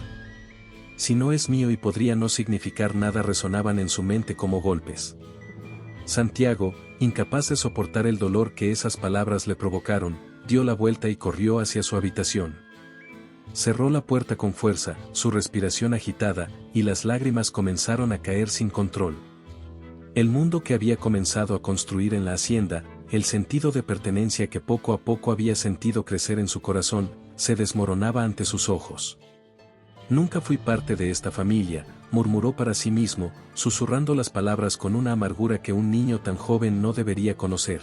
Si no es mío y podría no significar nada resonaban en su mente como golpes. Santiago, incapaz de soportar el dolor que esas palabras le provocaron, dio la vuelta y corrió hacia su habitación. Cerró la puerta con fuerza, su respiración agitada, y las lágrimas comenzaron a caer sin control. El mundo que había comenzado a construir en la hacienda, el sentido de pertenencia que poco a poco había sentido crecer en su corazón, se desmoronaba ante sus ojos. Nunca fui parte de esta familia, murmuró para sí mismo, susurrando las palabras con una amargura que un niño tan joven no debería conocer.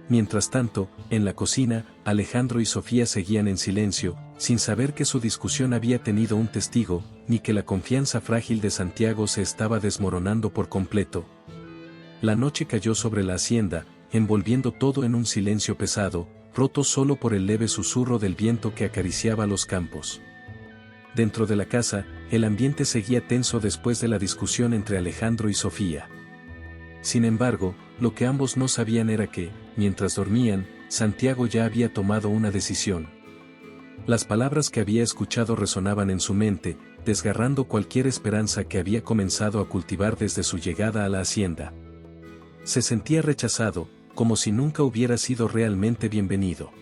Mientras tanto, en la cocina, Alejandro y Sofía seguían en silencio, sin saber que su discusión había tenido un testigo, ni que la confianza frágil de Santiago se estaba desmoronando por completo. La noche cayó sobre la hacienda, envolviendo todo en un silencio pesado, roto solo por el leve susurro del viento que acariciaba los campos. Dentro de la casa, el ambiente seguía tenso después de la discusión entre Alejandro y Sofía. Sin embargo, lo que ambos no sabían era que, mientras dormían, Santiago ya había tomado una decisión. Las palabras que había escuchado resonaban en su mente, desgarrando cualquier esperanza que había comenzado a cultivar desde su llegada a la hacienda. Se sentía rechazado, como si nunca hubiera sido realmente bienvenido.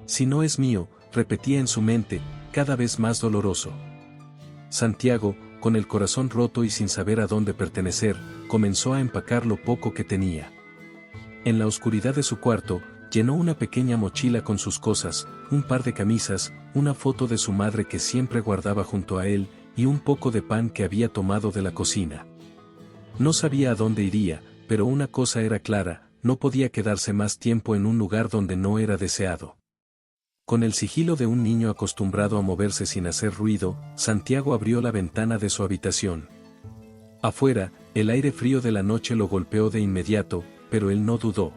Si no es mío, repetía en su mente, cada vez más doloroso. Santiago, con el corazón roto y sin saber a dónde pertenecer, comenzó a empacar lo poco que tenía. En la oscuridad de su cuarto, llenó una pequeña mochila con sus cosas, un par de camisas, una foto de su madre que siempre guardaba junto a él, y un poco de pan que había tomado de la cocina. No sabía a dónde iría, pero una cosa era clara, no podía quedarse más tiempo en un lugar donde no era deseado. Con el sigilo de un niño acostumbrado a moverse sin hacer ruido, Santiago abrió la ventana de su habitación. Afuera, el aire frío de la noche lo golpeó de inmediato, pero él no dudó.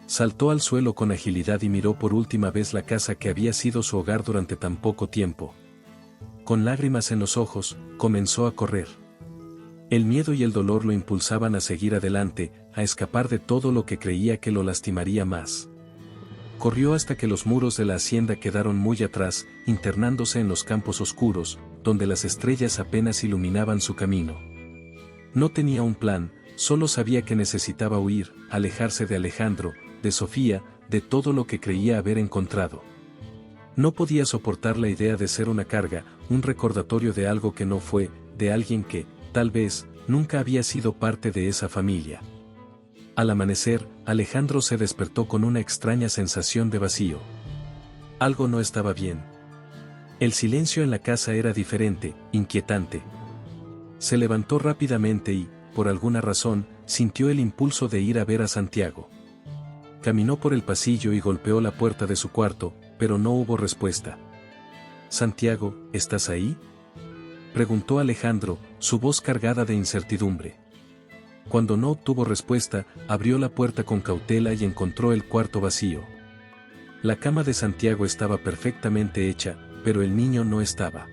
Saltó al suelo con agilidad y miró por última vez la casa que había sido su hogar durante tan poco tiempo. Con lágrimas en los ojos, comenzó a correr. El miedo y el dolor lo impulsaban a seguir adelante, a escapar de todo lo que creía que lo lastimaría más. Corrió hasta que los muros de la hacienda quedaron muy atrás, internándose en los campos oscuros, donde las estrellas apenas iluminaban su camino. No tenía un plan, solo sabía que necesitaba huir, alejarse de Alejandro, de Sofía, de todo lo que creía haber encontrado. No podía soportar la idea de ser una carga, un recordatorio de algo que no fue, de alguien que, tal vez, nunca había sido parte de esa familia. Al amanecer, Alejandro se despertó con una extraña sensación de vacío. Algo no estaba bien. El silencio en la casa era diferente, inquietante. Se levantó rápidamente y, por alguna razón, sintió el impulso de ir a ver a Santiago. Caminó por el pasillo y golpeó la puerta de su cuarto, pero no hubo respuesta. «Santiago, ¿estás ahí?», preguntó Alejandro, su voz cargada de incertidumbre. Cuando no obtuvo respuesta, abrió la puerta con cautela y encontró el cuarto vacío. La cama de Santiago estaba perfectamente hecha, pero el niño no estaba.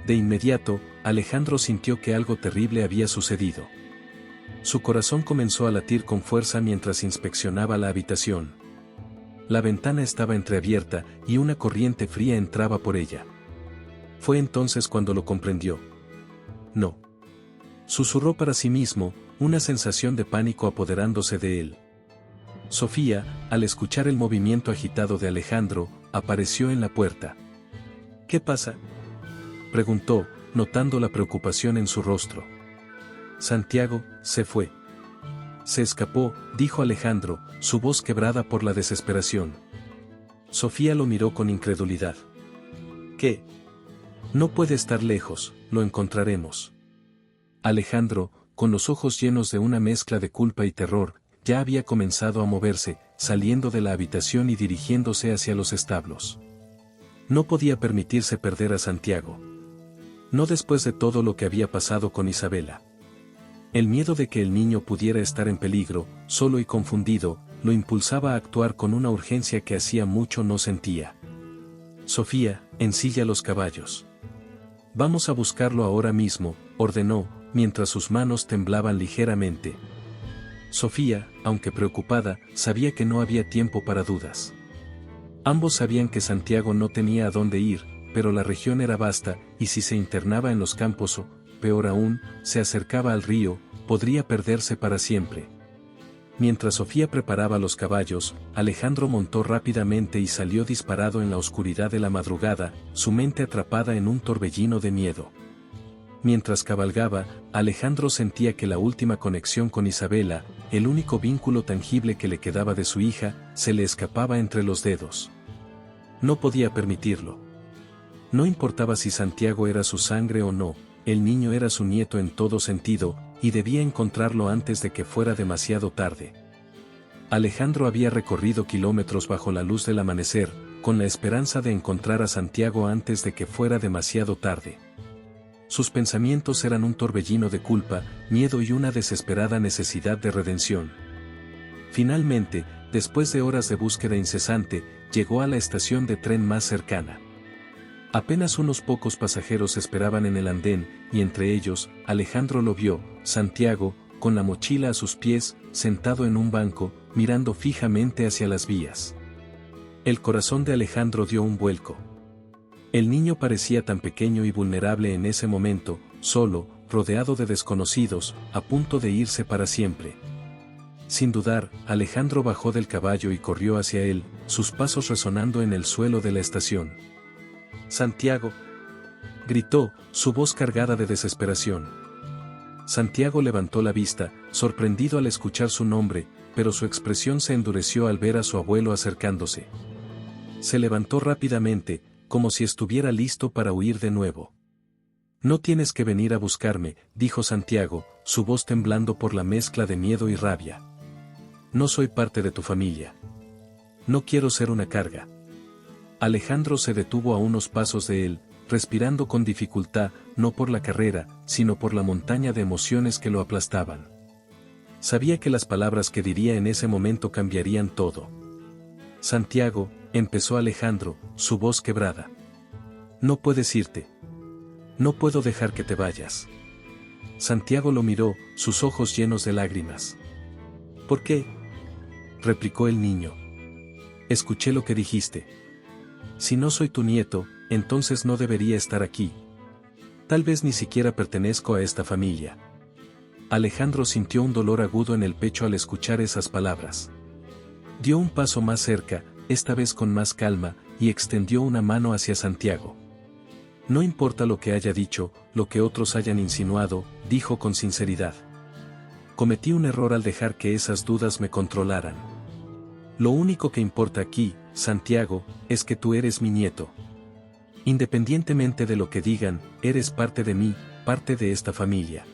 De inmediato, Alejandro sintió que algo terrible había sucedido. Su corazón comenzó a latir con fuerza mientras inspeccionaba la habitación. La ventana estaba entreabierta y una corriente fría entraba por ella. Fue entonces cuando lo comprendió. «No», susurró para sí mismo, una sensación de pánico apoderándose de él. Sofía, al escuchar el movimiento agitado de Alejandro, apareció en la puerta. «¿Qué pasa?», preguntó, notando la preocupación en su rostro. «Santiago, se fue. Se escapó», dijo Alejandro, su voz quebrada por la desesperación. Sofía lo miró con incredulidad. «¿Qué? No puede estar lejos, lo encontraremos». Alejandro, con los ojos llenos de una mezcla de culpa y terror, ya había comenzado a moverse, saliendo de la habitación y dirigiéndose hacia los establos. No podía permitirse perder a Santiago. No después de todo lo que había pasado con Isabela. El miedo de que el niño pudiera estar en peligro, solo y confundido, lo impulsaba a actuar con una urgencia que hacía mucho no sentía. «Sofía, ensilla los caballos. Vamos a buscarlo ahora mismo», ordenó, mientras sus manos temblaban ligeramente. Sofía, aunque preocupada, sabía que no había tiempo para dudas. Ambos sabían que Santiago no tenía a dónde ir, pero la región era vasta, y si se internaba en los campos o, peor aún, se acercaba al río, podría perderse para siempre. Mientras Sofía preparaba los caballos, Alejandro montó rápidamente y salió disparado en la oscuridad de la madrugada, su mente atrapada en un torbellino de miedo. Mientras cabalgaba, Alejandro sentía que la última conexión con Isabela, el único vínculo tangible que le quedaba de su hija, se le escapaba entre los dedos. No podía permitirlo. No importaba si Santiago era su sangre o no, el niño era su nieto en todo sentido, y debía encontrarlo antes de que fuera demasiado tarde. Alejandro había recorrido kilómetros bajo la luz del amanecer, con la esperanza de encontrar a Santiago antes de que fuera demasiado tarde. Sus pensamientos eran un torbellino de culpa, miedo y una desesperada necesidad de redención. Finalmente, después de horas de búsqueda incesante, llegó a la estación de tren más cercana. Apenas unos pocos pasajeros esperaban en el andén, y entre ellos, Alejandro lo vio, Santiago, con la mochila a sus pies, sentado en un banco, mirando fijamente hacia las vías. El corazón de Alejandro dio un vuelco. El niño parecía tan pequeño y vulnerable en ese momento, solo, rodeado de desconocidos, a punto de irse para siempre. Sin dudar, Alejandro bajó del caballo y corrió hacia él, sus pasos resonando en el suelo de la estación. «Santiago», gritó, su voz cargada de desesperación. Santiago levantó la vista, sorprendido al escuchar su nombre, pero su expresión se endureció al ver a su abuelo acercándose. Se levantó rápidamente, como si estuviera listo para huir de nuevo. «No tienes que venir a buscarme», dijo Santiago, su voz temblando por la mezcla de miedo y rabia. «No soy parte de tu familia. No quiero ser una carga». Alejandro se detuvo a unos pasos de él, respirando con dificultad, no por la carrera, sino por la montaña de emociones que lo aplastaban. Sabía que las palabras que diría en ese momento cambiarían todo. «Santiago», empezó Alejandro, su voz quebrada. «No puedes irte. No puedo dejar que te vayas». Santiago lo miró, sus ojos llenos de lágrimas. «¿Por qué?», replicó el niño. «Escuché lo que dijiste. Si no soy tu nieto, entonces no debería estar aquí. Tal vez ni siquiera pertenezco a esta familia». Alejandro sintió un dolor agudo en el pecho al escuchar esas palabras. Dio un paso más cerca, esta vez con más calma, y extendió una mano hacia Santiago. «No importa lo que haya dicho, lo que otros hayan insinuado», dijo con sinceridad. «Cometí un error al dejar que esas dudas me controlaran. Lo único que importa aquí, Santiago, es que tú eres mi nieto. Independientemente de lo que digan, eres parte de mí, parte de esta familia».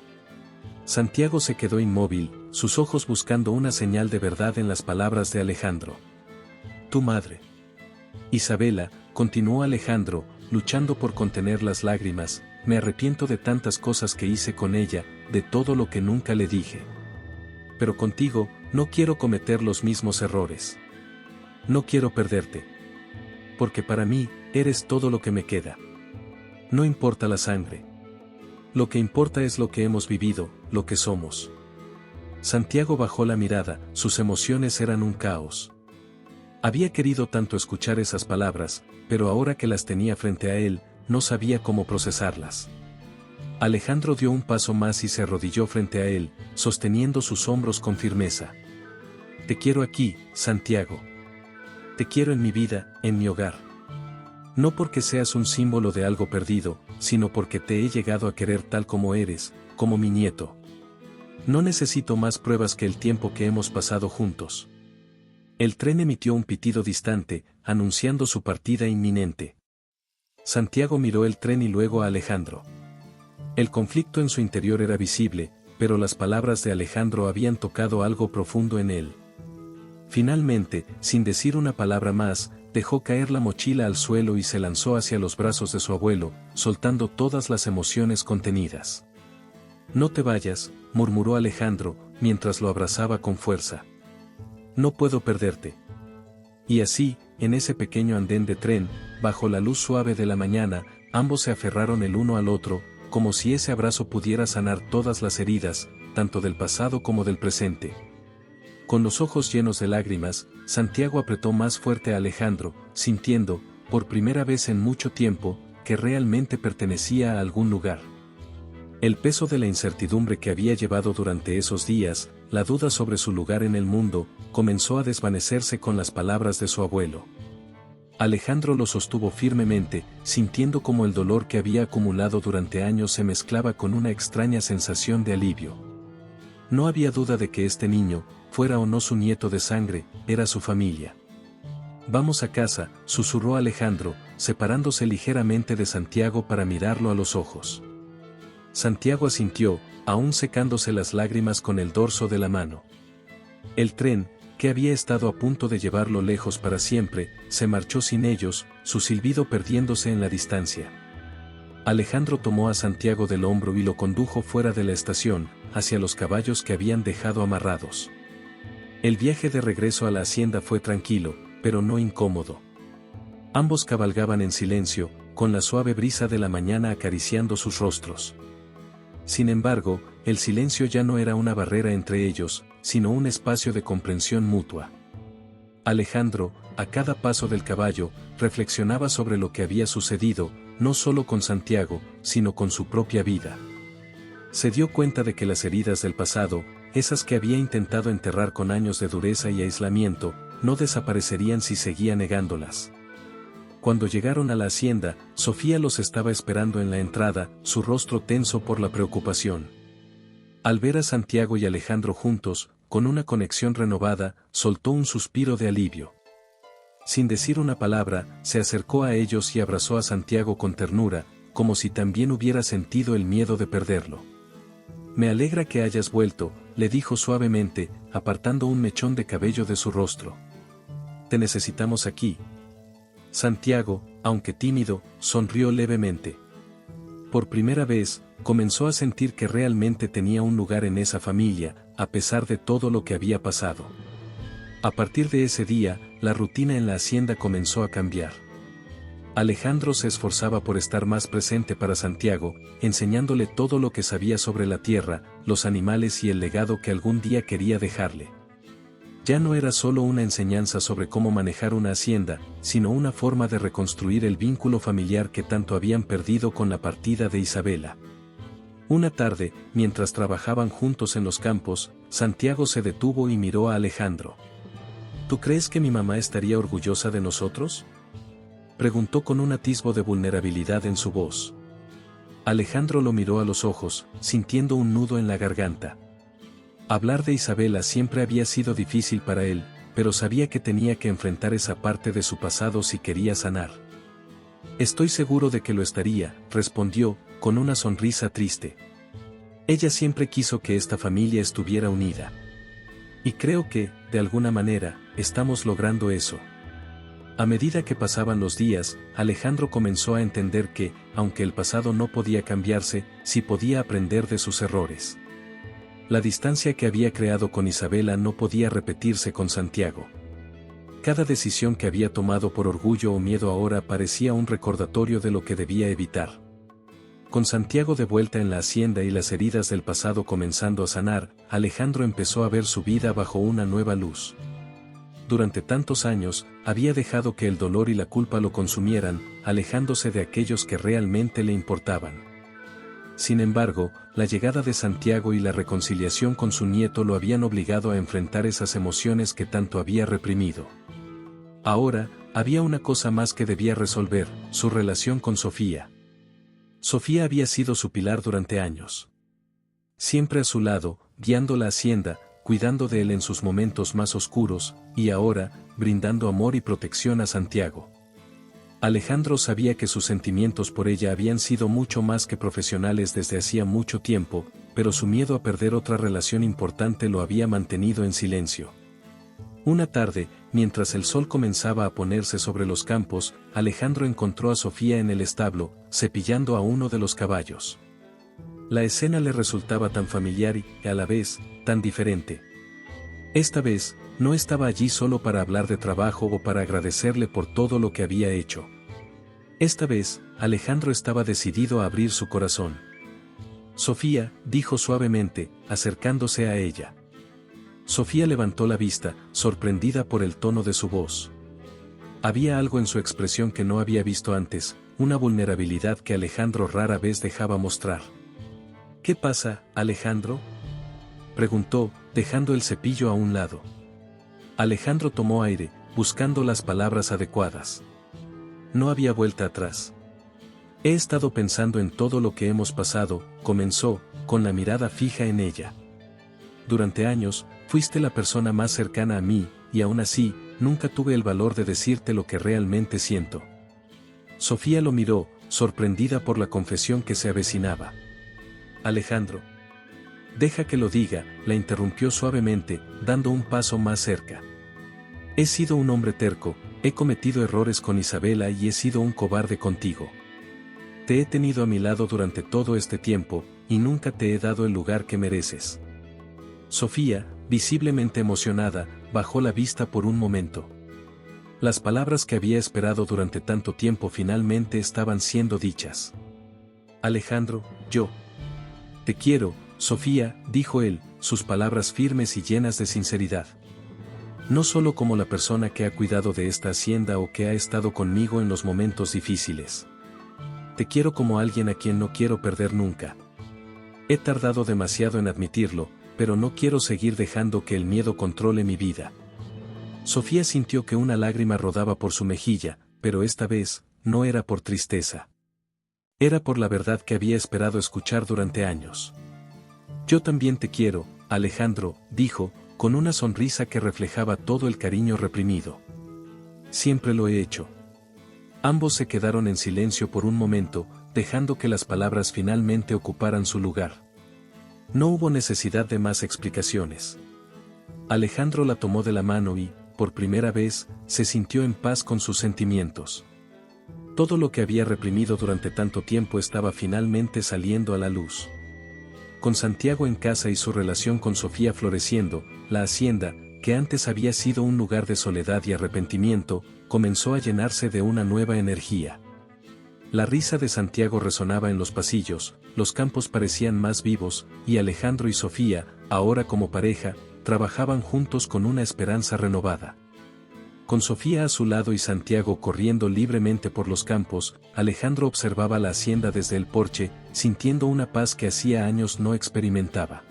Santiago se quedó inmóvil, sus ojos buscando una señal de verdad en las palabras de Alejandro. «Tu madre». «Isabela», continuó Alejandro, luchando por contener las lágrimas, «me arrepiento de tantas cosas que hice con ella, de todo lo que nunca le dije. Pero contigo, no quiero cometer los mismos errores. No quiero perderte. Porque para mí, eres todo lo que me queda. No importa la sangre. Lo que importa es lo que hemos vivido, lo que somos». Santiago bajó la mirada, sus emociones eran un caos. Había querido tanto escuchar esas palabras, pero ahora que las tenía frente a él, no sabía cómo procesarlas. Alejandro dio un paso más y se arrodilló frente a él, sosteniendo sus hombros con firmeza. «Te quiero aquí, Santiago. Te quiero en mi vida, en mi hogar. No porque seas un símbolo de algo perdido, sino porque te he llegado a querer tal como eres, como mi nieto. No necesito más pruebas que el tiempo que hemos pasado juntos». El tren emitió un pitido distante, anunciando su partida inminente. Santiago miró el tren y luego a Alejandro. El conflicto en su interior era visible, pero las palabras de Alejandro habían tocado algo profundo en él. Finalmente, sin decir una palabra más, dejó caer la mochila al suelo y se lanzó hacia los brazos de su abuelo, soltando todas las emociones contenidas. «No te vayas», murmuró Alejandro, mientras lo abrazaba con fuerza. «No puedo perderte». Y así, en ese pequeño andén de tren, bajo la luz suave de la mañana, ambos se aferraron el uno al otro, como si ese abrazo pudiera sanar todas las heridas, tanto del pasado como del presente. Con los ojos llenos de lágrimas, Santiago apretó más fuerte a Alejandro, sintiendo, por primera vez en mucho tiempo, que realmente pertenecía a algún lugar. El peso de la incertidumbre que había llevado durante esos días, la duda sobre su lugar en el mundo, comenzó a desvanecerse con las palabras de su abuelo. Alejandro lo sostuvo firmemente, sintiendo como el dolor que había acumulado durante años se mezclaba con una extraña sensación de alivio. No había duda de que este niño, fuera o no su nieto de sangre, era su familia. Vamos a casa, susurró Alejandro, separándose ligeramente de Santiago para mirarlo a los ojos. Santiago asintió, aún secándose las lágrimas con el dorso de la mano. El tren, que había estado a punto de llevarlo lejos para siempre, se marchó sin ellos, su silbido perdiéndose en la distancia. Alejandro tomó a Santiago del hombro y lo condujo fuera de la estación, hacia los caballos que habían dejado amarrados. El viaje de regreso a la hacienda fue tranquilo, pero no incómodo. Ambos cabalgaban en silencio, con la suave brisa de la mañana acariciando sus rostros. Sin embargo, el silencio ya no era una barrera entre ellos, sino un espacio de comprensión mutua. Alejandro, a cada paso del caballo, reflexionaba sobre lo que había sucedido, no solo con Santiago, sino con su propia vida. Se dio cuenta de que las heridas del pasado, esas que había intentado enterrar con años de dureza y aislamiento, no desaparecerían si seguía negándolas. Cuando llegaron a la hacienda, Sofía los estaba esperando en la entrada, su rostro tenso por la preocupación. Al ver a Santiago y Alejandro juntos, con una conexión renovada, soltó un suspiro de alivio. Sin decir una palabra, se acercó a ellos y abrazó a Santiago con ternura, como si también hubiera sentido el miedo de perderlo. «Me alegra que hayas vuelto», le dijo suavemente, apartando un mechón de cabello de su rostro. «Te necesitamos aquí». Santiago, aunque tímido, sonrió levemente. Por primera vez, comenzó a sentir que realmente tenía un lugar en esa familia, a pesar de todo lo que había pasado. A partir de ese día, la rutina en la hacienda comenzó a cambiar. Alejandro se esforzaba por estar más presente para Santiago, enseñándole todo lo que sabía sobre la tierra, los animales y el legado que algún día quería dejarle. Ya no era solo una enseñanza sobre cómo manejar una hacienda, sino una forma de reconstruir el vínculo familiar que tanto habían perdido con la partida de Isabela. Una tarde, mientras trabajaban juntos en los campos, Santiago se detuvo y miró a Alejandro. «¿Tú crees que mi mamá estaría orgullosa de nosotros?», preguntó con un atisbo de vulnerabilidad en su voz. Alejandro lo miró a los ojos, sintiendo un nudo en la garganta. Hablar de Isabela siempre había sido difícil para él, pero sabía que tenía que enfrentar esa parte de su pasado si quería sanar. «Estoy seguro de que lo estaría», respondió, con una sonrisa triste. «Ella siempre quiso que esta familia estuviera unida. Y creo que, de alguna manera, estamos logrando eso». A medida que pasaban los días, Alejandro comenzó a entender que, aunque el pasado no podía cambiarse, sí podía aprender de sus errores. La distancia que había creado con Isabela no podía repetirse con Santiago. Cada decisión que había tomado por orgullo o miedo ahora parecía un recordatorio de lo que debía evitar. Con Santiago de vuelta en la hacienda y las heridas del pasado comenzando a sanar, Alejandro empezó a ver su vida bajo una nueva luz. Durante tantos años, había dejado que el dolor y la culpa lo consumieran, alejándose de aquellos que realmente le importaban. Sin embargo, la llegada de Santiago y la reconciliación con su nieto lo habían obligado a enfrentar esas emociones que tanto había reprimido. Ahora, había una cosa más que debía resolver, su relación con Sofía. Sofía había sido su pilar durante años. Siempre a su lado, guiando la hacienda, cuidando de él en sus momentos más oscuros, y ahora, brindando amor y protección a Santiago. Alejandro sabía que sus sentimientos por ella habían sido mucho más que profesionales desde hacía mucho tiempo, pero su miedo a perder otra relación importante lo había mantenido en silencio. Una tarde, mientras el sol comenzaba a ponerse sobre los campos, Alejandro encontró a Sofía en el establo, cepillando a uno de los caballos. La escena le resultaba tan familiar y, a la vez, tan diferente. Esta vez, no estaba allí solo para hablar de trabajo o para agradecerle por todo lo que había hecho. Esta vez, Alejandro estaba decidido a abrir su corazón. «Sofía», dijo suavemente, acercándose a ella. Sofía levantó la vista, sorprendida por el tono de su voz. Había algo en su expresión que no había visto antes, una vulnerabilidad que Alejandro rara vez dejaba mostrar. «¿Qué pasa, Alejandro?», preguntó, dejando el cepillo a un lado. Alejandro tomó aire, buscando las palabras adecuadas. No había vuelta atrás. «He estado pensando en todo lo que hemos pasado», comenzó, con la mirada fija en ella. «Durante años, fuiste la persona más cercana a mí, y aún así, nunca tuve el valor de decirte lo que realmente siento. Sofía lo miró, sorprendida por la confesión que se avecinaba. Alejandro. Deja que lo diga, la interrumpió suavemente, dando un paso más cerca. He sido un hombre terco, he cometido errores con Isabela y he sido un cobarde contigo. Te he tenido a mi lado durante todo este tiempo, y nunca te he dado el lugar que mereces. Sofía, visiblemente emocionada, bajó la vista por un momento. Las palabras que había esperado durante tanto tiempo finalmente estaban siendo dichas. Alejandro, yo te quiero, Sofía, dijo él, sus palabras firmes y llenas de sinceridad. No solo como la persona que ha cuidado de esta hacienda o que ha estado conmigo en los momentos difíciles. Te quiero como alguien a quien no quiero perder nunca. He tardado demasiado en admitirlo, pero no quiero seguir dejando que el miedo controle mi vida. Sofía sintió que una lágrima rodaba por su mejilla, pero esta vez, no era por tristeza. Era por la verdad que había esperado escuchar durante años. Yo también te quiero, Alejandro, dijo, con una sonrisa que reflejaba todo el cariño reprimido. Siempre lo he hecho. Ambos se quedaron en silencio por un momento, dejando que las palabras finalmente ocuparan su lugar. No hubo necesidad de más explicaciones. Alejandro la tomó de la mano y, por primera vez, se sintió en paz con sus sentimientos. Todo lo que había reprimido durante tanto tiempo estaba finalmente saliendo a la luz. Con Santiago en casa y su relación con Sofía floreciendo, la hacienda, que antes había sido un lugar de soledad y arrepentimiento, comenzó a llenarse de una nueva energía. La risa de Santiago resonaba en los pasillos, los campos parecían más vivos, y Alejandro y Sofía, ahora como pareja, trabajaban juntos con una esperanza renovada. Con Sofía a su lado y Santiago corriendo libremente por los campos, Alejandro observaba la hacienda desde el porche, sintiendo una paz que hacía años no experimentaba.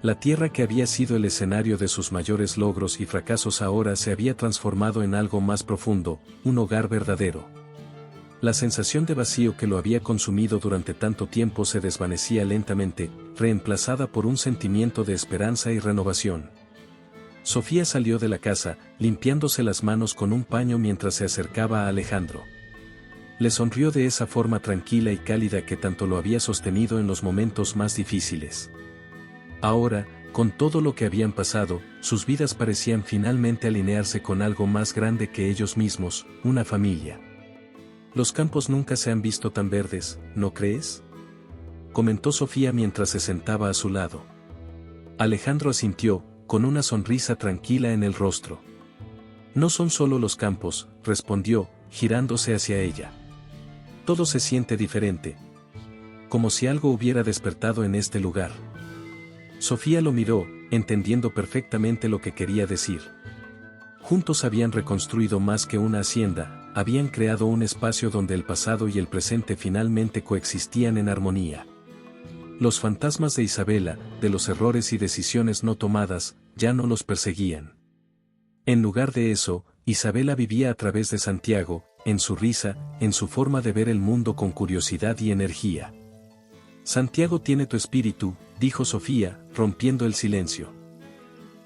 La tierra que había sido el escenario de sus mayores logros y fracasos ahora se había transformado en algo más profundo, un hogar verdadero. La sensación de vacío que lo había consumido durante tanto tiempo se desvanecía lentamente, reemplazada por un sentimiento de esperanza y renovación. Sofía salió de la casa, limpiándose las manos con un paño mientras se acercaba a Alejandro. Le sonrió de esa forma tranquila y cálida que tanto lo había sostenido en los momentos más difíciles. Ahora, con todo lo que habían pasado, sus vidas parecían finalmente alinearse con algo más grande que ellos mismos, una familia. Los campos nunca se han visto tan verdes, ¿no crees? Comentó Sofía mientras se sentaba a su lado. Alejandro asintió, con una sonrisa tranquila en el rostro. No son solo los campos, respondió, girándose hacia ella. Todo se siente diferente. Como si algo hubiera despertado en este lugar. Sofía lo miró, entendiendo perfectamente lo que quería decir. Juntos habían reconstruido más que una hacienda, habían creado un espacio donde el pasado y el presente finalmente coexistían en armonía. Los fantasmas de Isabela, de los errores y decisiones no tomadas, ya no los perseguían. En lugar de eso, Isabela vivía a través de Santiago, en su risa, en su forma de ver el mundo con curiosidad y energía. Santiago tiene tu espíritu, dijo Sofía, rompiendo el silencio.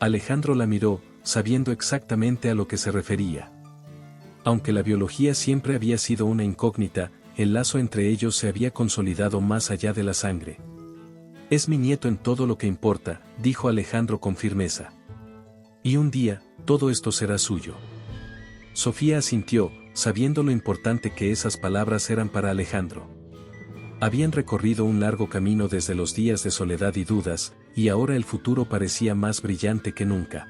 Alejandro la miró, sabiendo exactamente a lo que se refería. Aunque la biología siempre había sido una incógnita, el lazo entre ellos se había consolidado más allá de la sangre. Es mi nieto en todo lo que importa, dijo Alejandro con firmeza. Y un día, todo esto será suyo. Sofía asintió, sabiendo lo importante que esas palabras eran para Alejandro. Habían recorrido un largo camino desde los días de soledad y dudas, y ahora el futuro parecía más brillante que nunca.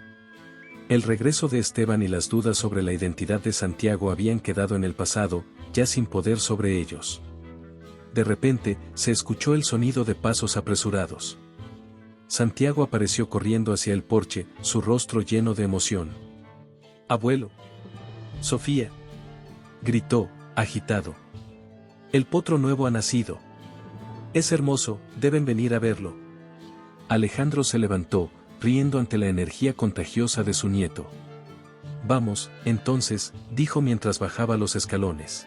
El regreso de Esteban y las dudas sobre la identidad de Santiago habían quedado en el pasado, ya sin poder sobre ellos. De repente, se escuchó el sonido de pasos apresurados. Santiago apareció corriendo hacia el porche, su rostro lleno de emoción. «Abuelo». «Sofía», gritó, agitado. «El potro nuevo ha nacido. Es hermoso, deben venir a verlo». Alejandro se levantó, riendo ante la energía contagiosa de su nieto. «Vamos, entonces», dijo mientras bajaba los escalones.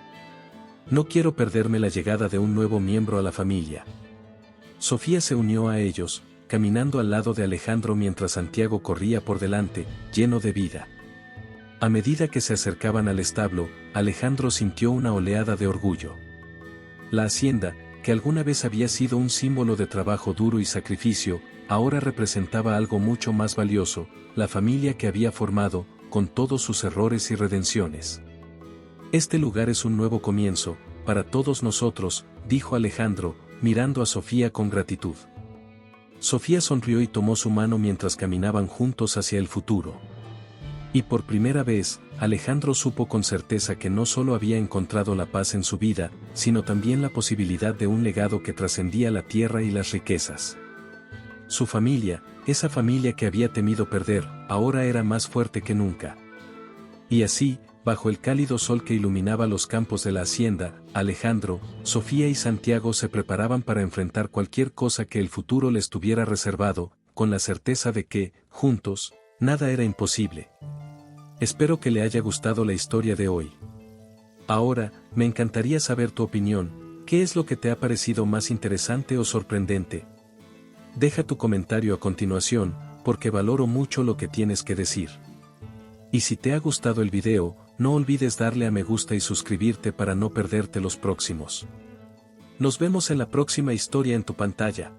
«No quiero perderme la llegada de un nuevo miembro a la familia». Sofía se unió a ellos, caminando al lado de Alejandro mientras Santiago corría por delante, lleno de vida. A medida que se acercaban al establo, Alejandro sintió una oleada de orgullo. La hacienda, que alguna vez había sido un símbolo de trabajo duro y sacrificio, ahora representaba algo mucho más valioso, la familia que había formado, con todos sus errores y redenciones. Este lugar es un nuevo comienzo, para todos nosotros, dijo Alejandro, mirando a Sofía con gratitud. Sofía sonrió y tomó su mano mientras caminaban juntos hacia el futuro. Y por primera vez, Alejandro supo con certeza que no solo había encontrado la paz en su vida, sino también la posibilidad de un legado que trascendía la tierra y las riquezas. Su familia, esa familia que había temido perder, ahora era más fuerte que nunca. Y así, bajo el cálido sol que iluminaba los campos de la hacienda, Alejandro, Sofía y Santiago se preparaban para enfrentar cualquier cosa que el futuro les tuviera reservado, con la certeza de que, juntos, nada era imposible. Espero que le haya gustado la historia de hoy. Ahora, me encantaría saber tu opinión, ¿qué es lo que te ha parecido más interesante o sorprendente? Deja tu comentario a continuación, porque valoro mucho lo que tienes que decir. Y si te ha gustado el video, no olvides darle a me gusta y suscribirte para no perderte los próximos. Nos vemos en la próxima historia en tu pantalla.